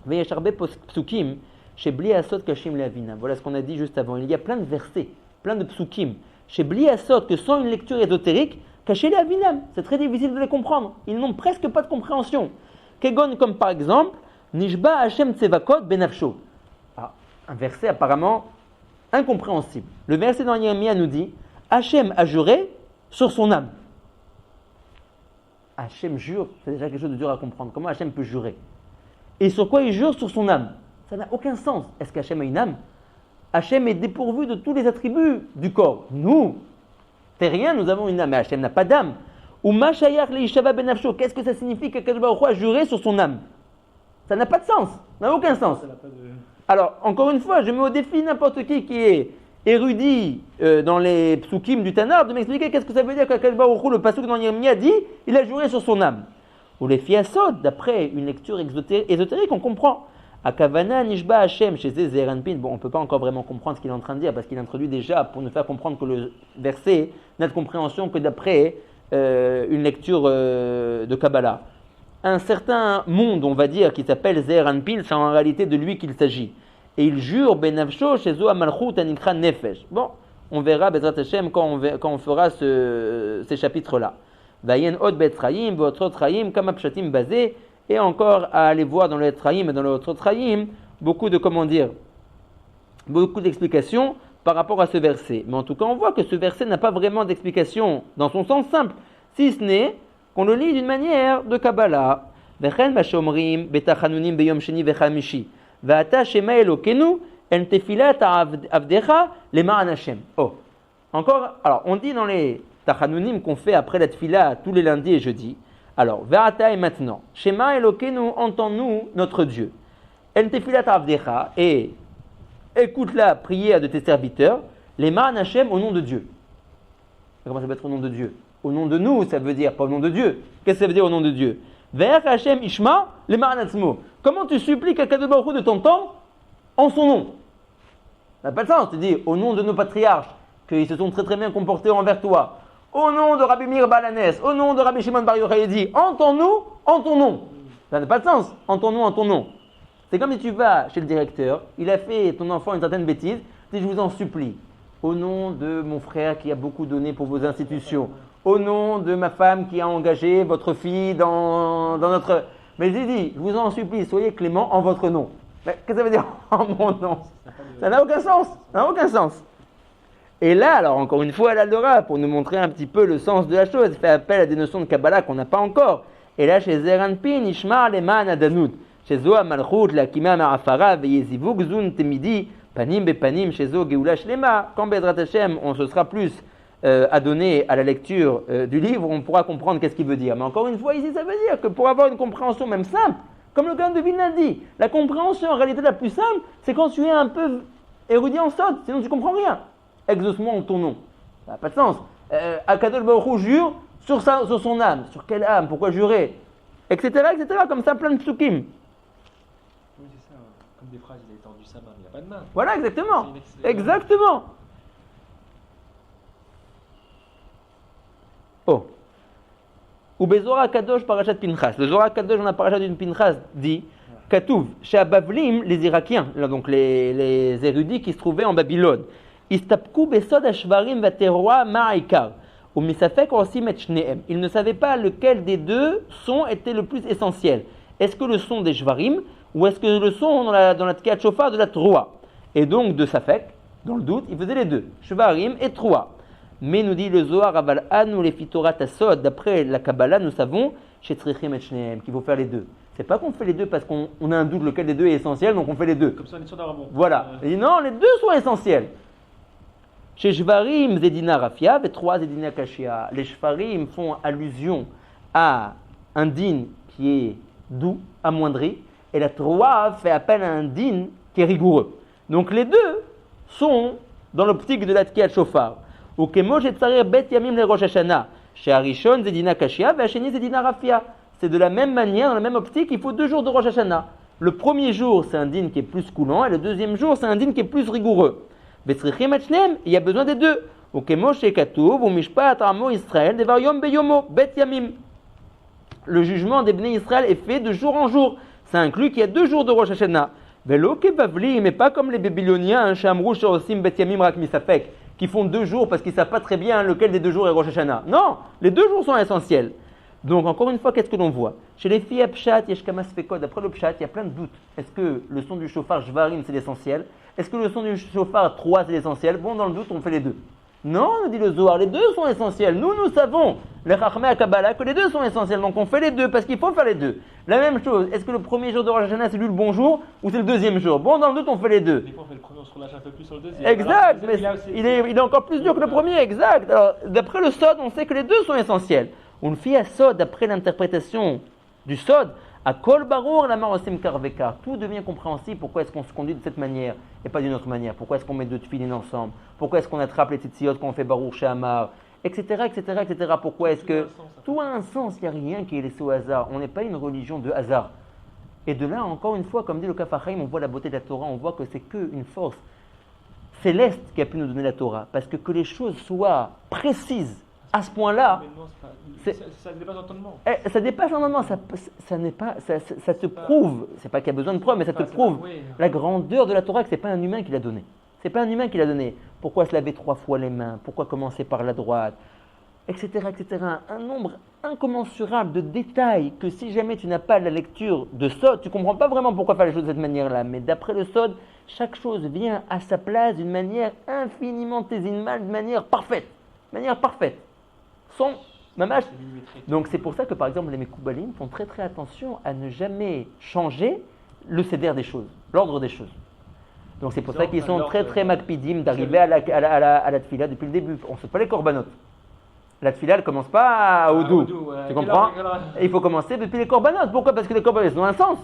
Veyesharbe Psukim, chez Bli Asot Kashim Leavina. Voilà ce qu'on a dit juste avant. Il y a plein de versets, plein de Psukim. Chez Bli Asot, que sans une lecture ésotérique, cachés les Avinam. C'est très difficile de les comprendre. Ils n'ont presque pas de compréhension. Kegon, comme par exemple, Nishba Hashem Tsevakot Benafsho. Un verset apparemment incompréhensible. Le verset dans Yérémia nous dit Hashem a juré sur son âme. Hashem jure, c'est déjà quelque chose de dur à comprendre. Comment Hashem peut jurer? Et sur quoi il jure? Sur son âme. Ça n'a aucun sens. Est-ce qu'Hachem a une âme? Hachem est dépourvu de tous les attributs du corps. Nous, terriens, nous avons une âme, mais Hachem n'a pas d'âme. Ou Mashayach leishava benafsho, qu'est-ce que ça signifie qu'Akadosh Baruch Hu a juré sur son âme? Ça n'a pas de sens, ça n'a aucun sens. Alors, encore une fois, je mets au défi n'importe qui est érudit dans les psukim du Tanar de m'expliquer qu'est-ce que ça veut dire qu'Akadosh Baruch Hu, le pasuk dans Yérémia dit, il a juré sur son âme. Ou les fiasod, d'après une lecture ésotérique, on comprend. Akavana Nishba Hashem chez Zeranpin. Bon, on ne peut pas encore vraiment comprendre ce qu'il est en train de dire parce qu'il introduit déjà pour nous faire comprendre que le verset n'a de compréhension que d'après une lecture de Kabbalah. Un certain monde, on va dire, qui s'appelle Zeranpin, c'est en réalité de lui qu'il s'agit. Et il jure Benavsho chez Zoa Malchut Anikra Nefesh. Bon, on verra Bezrat Hashem quand on fera ces chapitres-là. Vayen Od Betraim, Votre Traim, Kamapshatim Bazé. Et encore à aller voir dans le Etraïm et dans le autre Traïm, beaucoup d'explications par rapport à ce verset. Mais en tout cas, on voit que ce verset n'a pas vraiment d'explication dans son sens simple, si ce n'est qu'on le lit d'une manière de Kabbalah. Vechen bashomrim betachanunim beyom sheni vechamishi. Ve'ata shema elokenu en tefilat avdecha lema'an Hashem. Oh, encore, alors on dit dans les tachanunim qu'on fait après la tefila tous les lundis et jeudis. Alors, Ve'ata et maintenant, Shema Elokenu, entends-nous notre Dieu. En tefilat avdecha, et écoute la prière de tes serviteurs, les ma'an Hashem au nom de Dieu. Comment ça peut être au nom de Dieu? Au nom de nous, ça veut dire, pas au nom de Dieu. Qu'est-ce que ça veut dire au nom de Dieu? Ve'ach Hashem Ishma, les ma'an atzmo. Comment tu suppliques à Kadosh Baruch Hu de t'entendre en son nom? Ça n'a pas de sens, tu dis, au nom de nos patriarches, qu'ils se sont très très bien comportés envers toi. Au nom de Rabbi Meir Balanes, au nom de Rabbi Shimon Bar Yochai, il dit entends-nous en ton nom. Ça n'a pas de sens, entends-nous en ton nom. C'est comme si tu vas chez le directeur, il a fait ton enfant une certaine bêtise, tu dis je vous en supplie, au nom de mon frère qui a beaucoup donné pour vos institutions, au nom de ma femme qui a engagé votre fille dans notre. Mais je dis, je vous en supplie, soyez clément en votre nom. Mais qu'est-ce que ça veut dire en mon nom? Ça n'a aucun sens, ça n'a aucun sens. Et là, alors encore une fois, elle adora, pour nous montrer un petit peu le sens de la chose, elle fait appel à des notions de Kabbalah qu'on n'a pas encore. Et là, chez Zeranpin, Ishmar leman adanut, chez Zoa malchut, la kima ma'afara, veyezivuk zun temidi, panim bepanim, chez Zo geoula shlema. Quand Bezrat Hashem, on se sera plus adonné à la lecture du livre, on pourra comprendre qu'est-ce qu'il veut dire. Mais encore une fois, ici, ça veut dire que pour avoir une compréhension même simple, comme le Gaon de Vilna dit, la compréhension en réalité la plus simple, c'est quand tu es un peu érudit en sod, sinon tu comprends rien. Exauce-moi en ton nom. Ça n'a pas de sens. Akadosh Baruch Hu jure sur son âme. Sur quelle âme? Pourquoi jurer? Etc. Comme ça, plein de psukim. Oui, c'est ça. Comme des phrases, il a étendu sa main, mais il n'y a pas de main. Voilà, exactement. Exactement. Oh. Ou Bezora Kadosh Parashat Pinchas. Le Zohar Kadosh dans la Parashat d'une Pinchas dit Katouv, chez Abavlim, les Irakiens, donc les érudits qui se trouvaient en Babylone. Istapku besod ashvarim vateroi ma'ikar. Ou misafek osim et shneem. Ils ne savaient pas lequel des deux sons était le plus essentiel. Est-ce que le son des shvarim ou est-ce que le son dans la tkiat shofar de la troa? Et donc de safek, dans le doute, ils faisaient les deux, shvarim et troa. Mais nous dit le Zohar aval anu les fitorat asod, d'après la Kabbalah, nous savons chez tzrichim et shneem qu'il faut faire les deux. C'est pas qu'on fait les deux parce qu'on a un doute lequel des deux est essentiel, donc on fait les deux. Comme ça, on est sûr d'avoir bon. Voilà. Il dit non, les deux sont essentiels. Chez Shvarim, Zedina Rafia, et 3 Zedina Kashia. Les Shvarim font allusion à un din qui est doux, amoindri, et la 3 fait appel à un din qui est rigoureux. Donc les deux sont dans l'optique de la Tkiyat Shofar. Ou Kemo Jetzarir Bet Yamim le Rosh Hashanah. Chez Arishon, Zedina Kashia, Vacheni Zedina Rafia. C'est de la même manière, dans la même optique, il faut 2 jours de Rosh Hashanah. Le premier jour, c'est un din qui est plus coulant, et le deuxième jour, c'est un din qui est plus rigoureux. Betzrichim Achnem, il y a besoin des deux. Ou Kemo Shekatuv, ou Mishpat Amo Israël, Devar Yom Beyomo, Bet Yamim. Le jugement des Bnei Israël est fait de jour en jour. Ça inclut qu'il y a 2 jours de Rosh Hashanah. Velo Kebavli, mais pas comme les Babyloniens, Shamrou Shorosim Bet Yamim Rak Misafek, qui font 2 jours parce qu'ils ne savent pas très bien lequel des 2 jours est Rosh Hashanah. Non, les 2 jours sont essentiels. Donc, encore une fois, qu'est-ce que l'on voit? Chez les filles à Pshat, Yeshkama Sfekod, après le Pshat, il y a plein de doutes. Est-ce que le son du chauffard Jvarim, c'est l'essentiel? Est-ce que le son du chauffard 3, c'est l'essentiel? Bon, dans le doute, on fait les deux. Non, nous dit le Zohar, les deux sont essentiels. Nous savons, les Chachmei à Kabbalah, que les deux sont essentiels. Donc, on fait les deux parce qu'il faut faire les deux. La même chose, est-ce que le premier jour de Rosh Hashanah, c'est lui le bon jour ou c'est le deuxième jour? Bon, dans le doute, on fait les deux. Des fois, on fait le premier, on se relâche un peu plus sur le deuxième. Exact, mais il est encore plus dur que le premier, exact. Alors, d'après le Sod, on sait que les deux sont essentiels. Une fille à Sod, d'après l'interprétation du Sod, à Kol Barour, la Marosim Karveka, tout devient compréhensible. Pourquoi est-ce qu'on se conduit de cette manière et pas d'une autre manière? Pourquoi est-ce qu'on met 2 tefilines ensemble? Pourquoi est-ce qu'on attrape les tzitziyot quand on fait Barour chez Amar? Etc., etc., etc. Pourquoi est-ce que tout a un sens? Il n'y a rien qui est laissé au hasard. On n'est pas une religion de hasard. Et de là, encore une fois, comme dit le Kaf HaChaim, on voit la beauté de la Torah, on voit que c'est qu'une force céleste qui a pu nous donner la Torah. Parce que les choses soient précises à ce point-là, ça dépasse l'entendement. Ça dépasse l'entendement, ça te prouve, c'est pas qu'il y a besoin de preuves, mais ça te prouve la grandeur de la Torah, que c'est pas un humain qui l'a donné. C'est pas un humain qui l'a donné. Pourquoi se laver 3 fois les mains? Pourquoi commencer par la droite? Etc., etc. Un nombre incommensurable de détails que si jamais tu n'as pas la lecture de Sod, tu ne comprends pas vraiment pourquoi faire les choses de cette manière-là. Mais d'après le Sod, chaque chose vient à sa place d'une manière infiniment tésinimale, d'une manière parfaite. Sans mamash. Donc c'est pour ça que par exemple les Mekoubalim font très très attention à ne jamais changer le seder des choses, l'ordre des choses. Donc c'est pour ça qu'ils sont très très makpidim d'arriver à la tfila depuis le début. On ne fait pas les korbanot. La tfila, elle ne commence pas au doux. Tu comprends? Et il faut commencer depuis les korbanot. Pourquoi? Parce que les korbanot, ils ont un sens.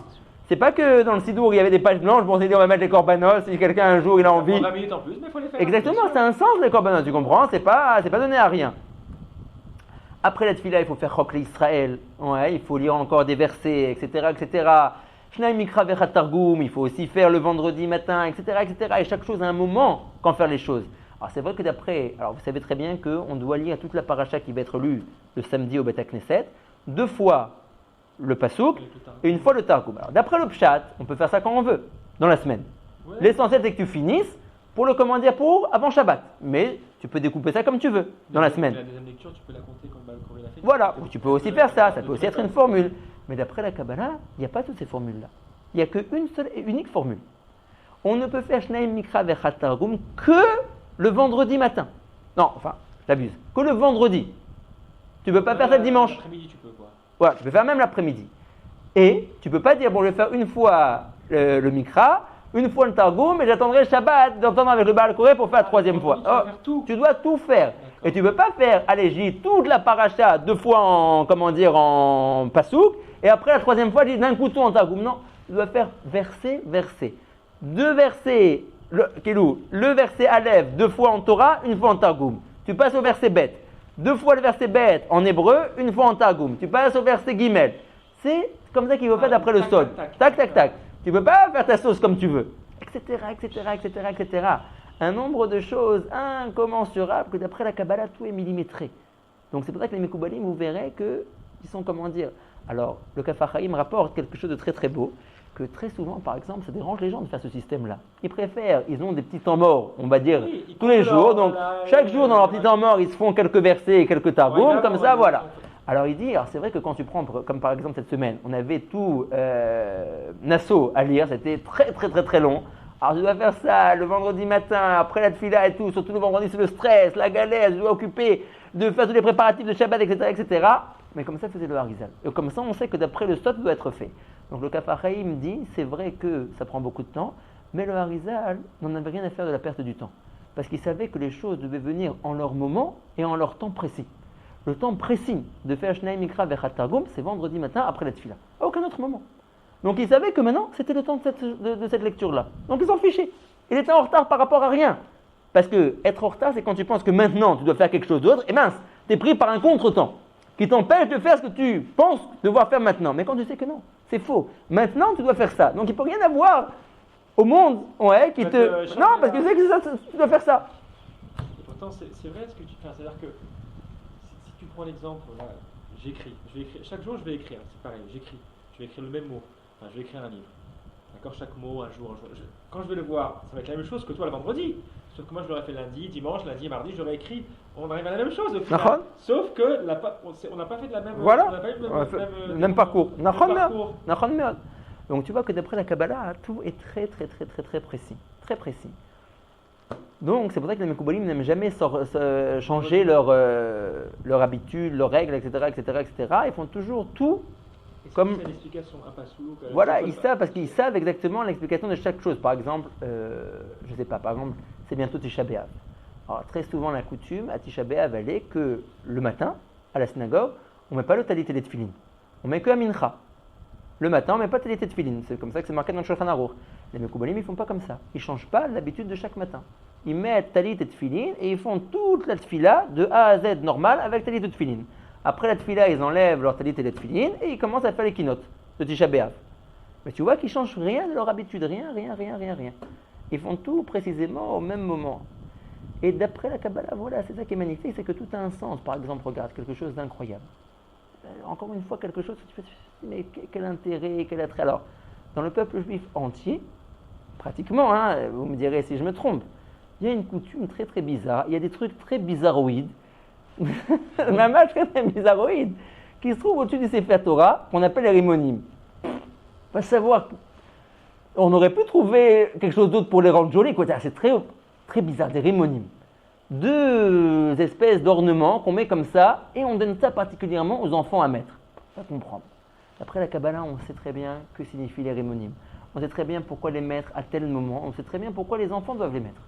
C'est pas que dans le Sidour, il y avait des pages blanches, bon, on s'est dit on va mettre les korbanot, si quelqu'un un jour il a envie. 20 minutes en plus, mais il faut les faire. Exactement, c'est un sens les korbanot, tu comprends? C'est pas donné à rien. Après la tfila, il faut faire Chok l'Israël. Ouais, il faut lire encore des versets, etc., etc. Shnaim Mikra Vechat Targum, il faut aussi faire le vendredi matin, etc., etc. Et chaque chose a un moment quand faire les choses. Alors c'est vrai que d'après, alors vous savez très bien qu'on doit lire toute la paracha qui va être lue le samedi au Bet Knesset, 2 fois le Pasuk et 1 fois le Targum. Alors d'après le Pshat, on peut faire ça quand on veut, dans la semaine. Ouais. L'essentiel c'est que tu finisses pour le commander pour avant Shabbat. Mais tu peux découper ça comme tu veux, dans la semaine. La deuxième lecture, tu peux la compter comme Baal l'a fait. Voilà, ou tu peux aussi faire ça peut aussi être une formule. Mais d'après la Kabbalah, il n'y a pas toutes ces formules-là. Il n'y a qu'une seule et unique formule. On ne peut faire Shnaim Mikra Vechat Targum que le vendredi matin. Non, enfin, j'abuse. Que le vendredi. Tu ne peux pas faire ça le dimanche. L'après-midi, tu peux quoi. Voilà, tu peux faire même l'après-midi. Et tu ne peux pas dire, bon, je vais faire une fois le Mikra, une fois le Targum, et j'attendrai le Shabbat d'entendre avec le Baal Koré pour faire la 3e fois. Tu dois tout faire. D'accord. Et tu ne peux pas faire, allez, j'ai toute la paracha 2 fois en Pasuk, et après la 3e fois, j'ai d'un coup tout en Targum. Non, tu dois faire verset. 2 versets, le verset Aleph 2 fois en Torah, 1 fois en Targum. Tu passes au verset Bet. 2 fois le verset Bet en hébreu, 1 fois en Targum. Tu passes au verset Gimel. C'est comme ça qu'il faut faire d'après le Sod. Tac. Tu ne peux pas faire ta sauce comme tu veux, etc. Un nombre de choses incommensurables que d'après la Kabbalah, tout est millimétré. Donc c'est pour ça que les Mekoubalim, vous verrez qu'ils sont, comment dire. Alors, le Kaf HaChaim rapporte quelque chose de très très beau, que très souvent, par exemple, ça dérange les gens de faire ce système-là. Ils ont des petits temps morts, on va dire, tous les jours. Donc, chaque jour, dans leur petit temps mort, ils se font quelques versets et quelques targums, comme ça, voilà. Alors il dit, alors c'est vrai que quand tu prends, comme par exemple cette semaine, on avait tout Nassau à lire, c'était très long. Alors je dois faire ça le vendredi matin, après la tfila et tout, surtout le vendredi c'est le stress, la galère, je dois occuper de faire tous les préparatifs de Shabbat, etc. Mais comme ça faisait le Harizal. Et comme ça on sait que d'après le Sot doit être fait. Donc le Kaf HaChaim dit, c'est vrai que ça prend beaucoup de temps, mais le Harizal n'en avait rien à faire de la perte du temps. Parce qu'il savait que les choses devaient venir en leur moment et en leur temps précis. Le temps précis de faire Shnaim Mikra Vechat Targum, c'est vendredi matin après la tfila. À aucun autre moment. Donc ils savaient que maintenant, c'était le temps de cette lecture-là. Donc ils s'en fichaient. Il était en retard par rapport à rien. Parce que être en retard, c'est quand tu penses que maintenant tu dois faire quelque chose d'autre, et mince, tu es pris par un contretemps qui t'empêche de faire ce que tu penses devoir faire maintenant. Mais quand tu sais que non, c'est faux. Maintenant, tu dois faire ça. Donc il ne peut rien avoir au monde qui te. Non, parce que tu sais que ça, tu dois faire ça. Et pourtant, c'est vrai ce que tu fais. C'est-à-dire que si tu prends l'exemple, là, j'écris. Chaque jour, je vais écrire. C'est pareil, j'écris. Je vais écrire le même mot. Enfin, je vais écrire un livre. D'accord, chaque mot, un jour. Quand je vais le voir, ça va être la même chose que toi le vendredi. Sauf que moi, je l'aurais fait lundi, dimanche, lundi et mardi, j'aurais écrit. On arrive à la même chose au final. Sauf que on n'a pas fait de la même. Voilà. On n'a pas eu le même parcours. Même parcours. Donc tu vois que d'après la Kabbalah, tout est très précis. Très précis. Donc c'est pour ça que les Mekoubalim n'aiment jamais changer leur habitude, leurs règles, etc. Ils font toujours tout. Comme l'explication un pasouk, voilà, ils savent parce qu'ils savent exactement l'explication de chaque chose. Par exemple, je ne sais pas, par exemple, c'est bientôt Tisha B'Av. Alors très souvent la coutume à Tisha B'Av elle est que le matin, à la synagogue, on ne met pas le talit et les tefilin. On met que la mincha. Le matin, on ne met pas le talit et les tefilin. C'est comme ça que c'est marqué dans le Shulchan Aruch. Les Mekoubalim, ils ne font pas comme ça. Ils ne changent pas l'habitude de chaque matin. Ils mettent talit et tefilin et ils font toute la tefila de A à Z normale avec talit et tefilin. Après la tefila, ils enlèvent leur talit et les tefilin et ils commencent à faire les keynotes de Tisha B'Av. Mais tu vois qu'ils ne changent rien de leur habitude, rien. Ils font tout précisément au même moment. Et d'après la Kabbalah, voilà, c'est ça qui est magnifique, c'est que tout a un sens. Par exemple, regarde, quelque chose d'incroyable. Encore une fois, quelque chose que tu fais, mais quel intérêt, quel attrait. Alors, dans le peuple juif entier, pratiquement, vous me direz si je me trompe, il y a une coutume très bizarre, il y a des trucs très bizarroïdes, même très bizarroïdes, qui se trouvent au-dessus du Sefer Torah, qu'on appelle les rimonymes. Pas savoir, on aurait pu trouver quelque chose d'autre pour les rendre jolis, quoi. C'est très bizarre, des rimonymes. Deux espèces d'ornements qu'on met comme ça, et on donne ça particulièrement aux enfants à mettre. Pas comprendre. Après la Kabbalah, on sait très bien que signifient les rimonymes. On sait très bien pourquoi les mettre à tel moment, on sait très bien pourquoi les enfants doivent les mettre.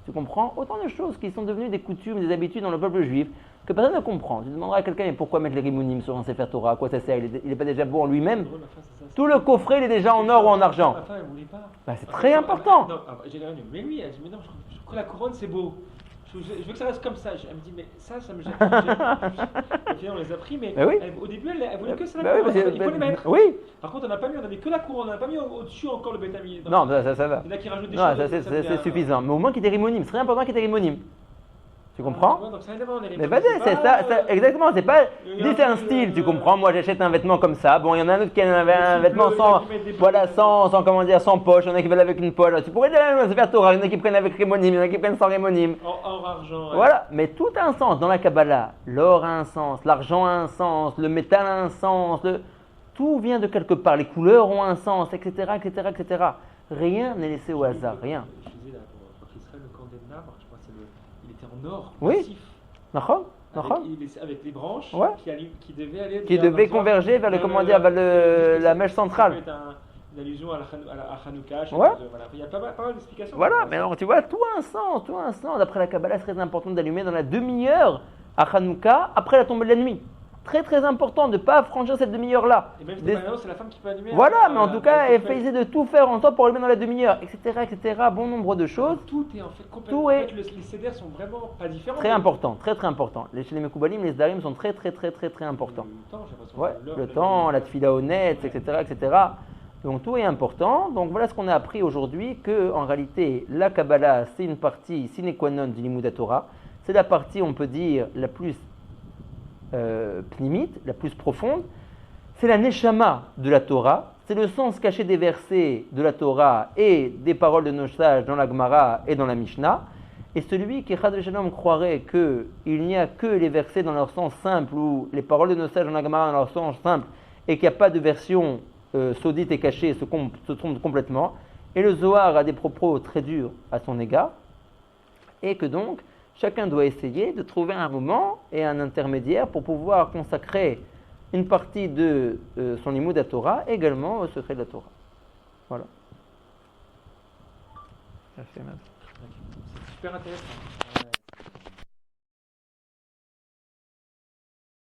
Tu comprends? Autant de choses qui sont devenues des coutumes, des habitudes dans le peuple juif, que personne ne comprend. Tu demanderas à quelqu'un, mais pourquoi mettre les rimonymes sur un Sefer Torah? À quoi ça sert? Il n'est pas déjà beau en lui-même? Tout le coffret, il est déjà en or ou en argent. Ma femme, elle voulait pas. Bah, c'est très important. Non, j'ai dit, mais oui, elle dit, mais non, je trouve que la couronne, c'est beau. Je veux que ça reste comme ça. Elle me dit, mais ça me gêne. Et puis on les a pris, mais oui. Au début, elle voulait que ça. Bah oui, il faut les mettre. Oui. Par contre, on n'a mis que la couronne, on n'a pas mis au-dessus encore le bétami. Non, ça va. Il y en a qui rajoutent des non, choses. c'est suffisant. Mais au moins qu'il y ait des rimonymes. C'est très important qu'il y ait des rimonymes. Tu comprends? Donc ça évidemment, les mais vas-y, c'est ça, exactement, c'est pas. C'est un style, tu comprends? Moi j'achète un vêtement comme ça. Bon, il y en a un autre qui a un vêtement sans poche, il y en a qui veulent avec une poche. Tu pourrais se faire Torah, il y en a qui prennent avec rimonyme, il y en a qui prennent sans rimonyme. Or, argent. Voilà, mais tout a un sens dans la Kabbalah. L'or a un sens, l'argent a un sens, le métal a un sens, tout vient de quelque part. Les couleurs ont un sens, etc. Rien n'est laissé au hasard, rien. Je disais là, pour Israël, le camp d'Edna, je crois il était en or. Oui. Massif. Avec les branches qui devaient converger vers la mèche centrale. Une allusion à Hanouka. Ouais. Il y a pas mal d'explications. Voilà, mais alors tu vois, tout a un sens. D'après la Kabbalah, c'est très important d'allumer dans la demi-heure à Hanouka après la tombée de la nuit. Très important de ne pas franchir cette demi-heure-là. Et même c'est la femme qui peut allumer. Voilà, mais en tout cas, essayer de tout faire en temps pour allumer dans la demi-heure, etc. Bon nombre de choses. Tout est en fait complètement. Les CDR sont vraiment pas différents. Très important. Chez les Mekoubalim, les Sdarim sont très importants. Le temps, la tefila honnête, etc. Donc tout est important. Donc voilà ce qu'on a appris aujourd'hui, que en réalité, la Kabbalah, c'est une partie sine qua non du Limud Torah. C'est la partie, on peut dire, la plus pnimite, la plus profonde. C'est la neshama de la Torah, c'est le sens caché des versets de la Torah et des paroles de nos sages dans la Gemara et dans la Mishnah. Et celui qui, Chad Shalom, croirait qu'il n'y a que les versets dans leur sens simple ou les paroles de nos sages dans la Gemara dans leur sens simple et qu'il n'y a pas de version saudite et cachée, se trompe complètement. Et le Zohar a des propos très durs à son égard. Et que donc, chacun doit essayer de trouver un moment et un intermédiaire pour pouvoir consacrer une partie de son Limud Torah également au secret de la Torah. Voilà. C'est super intéressant.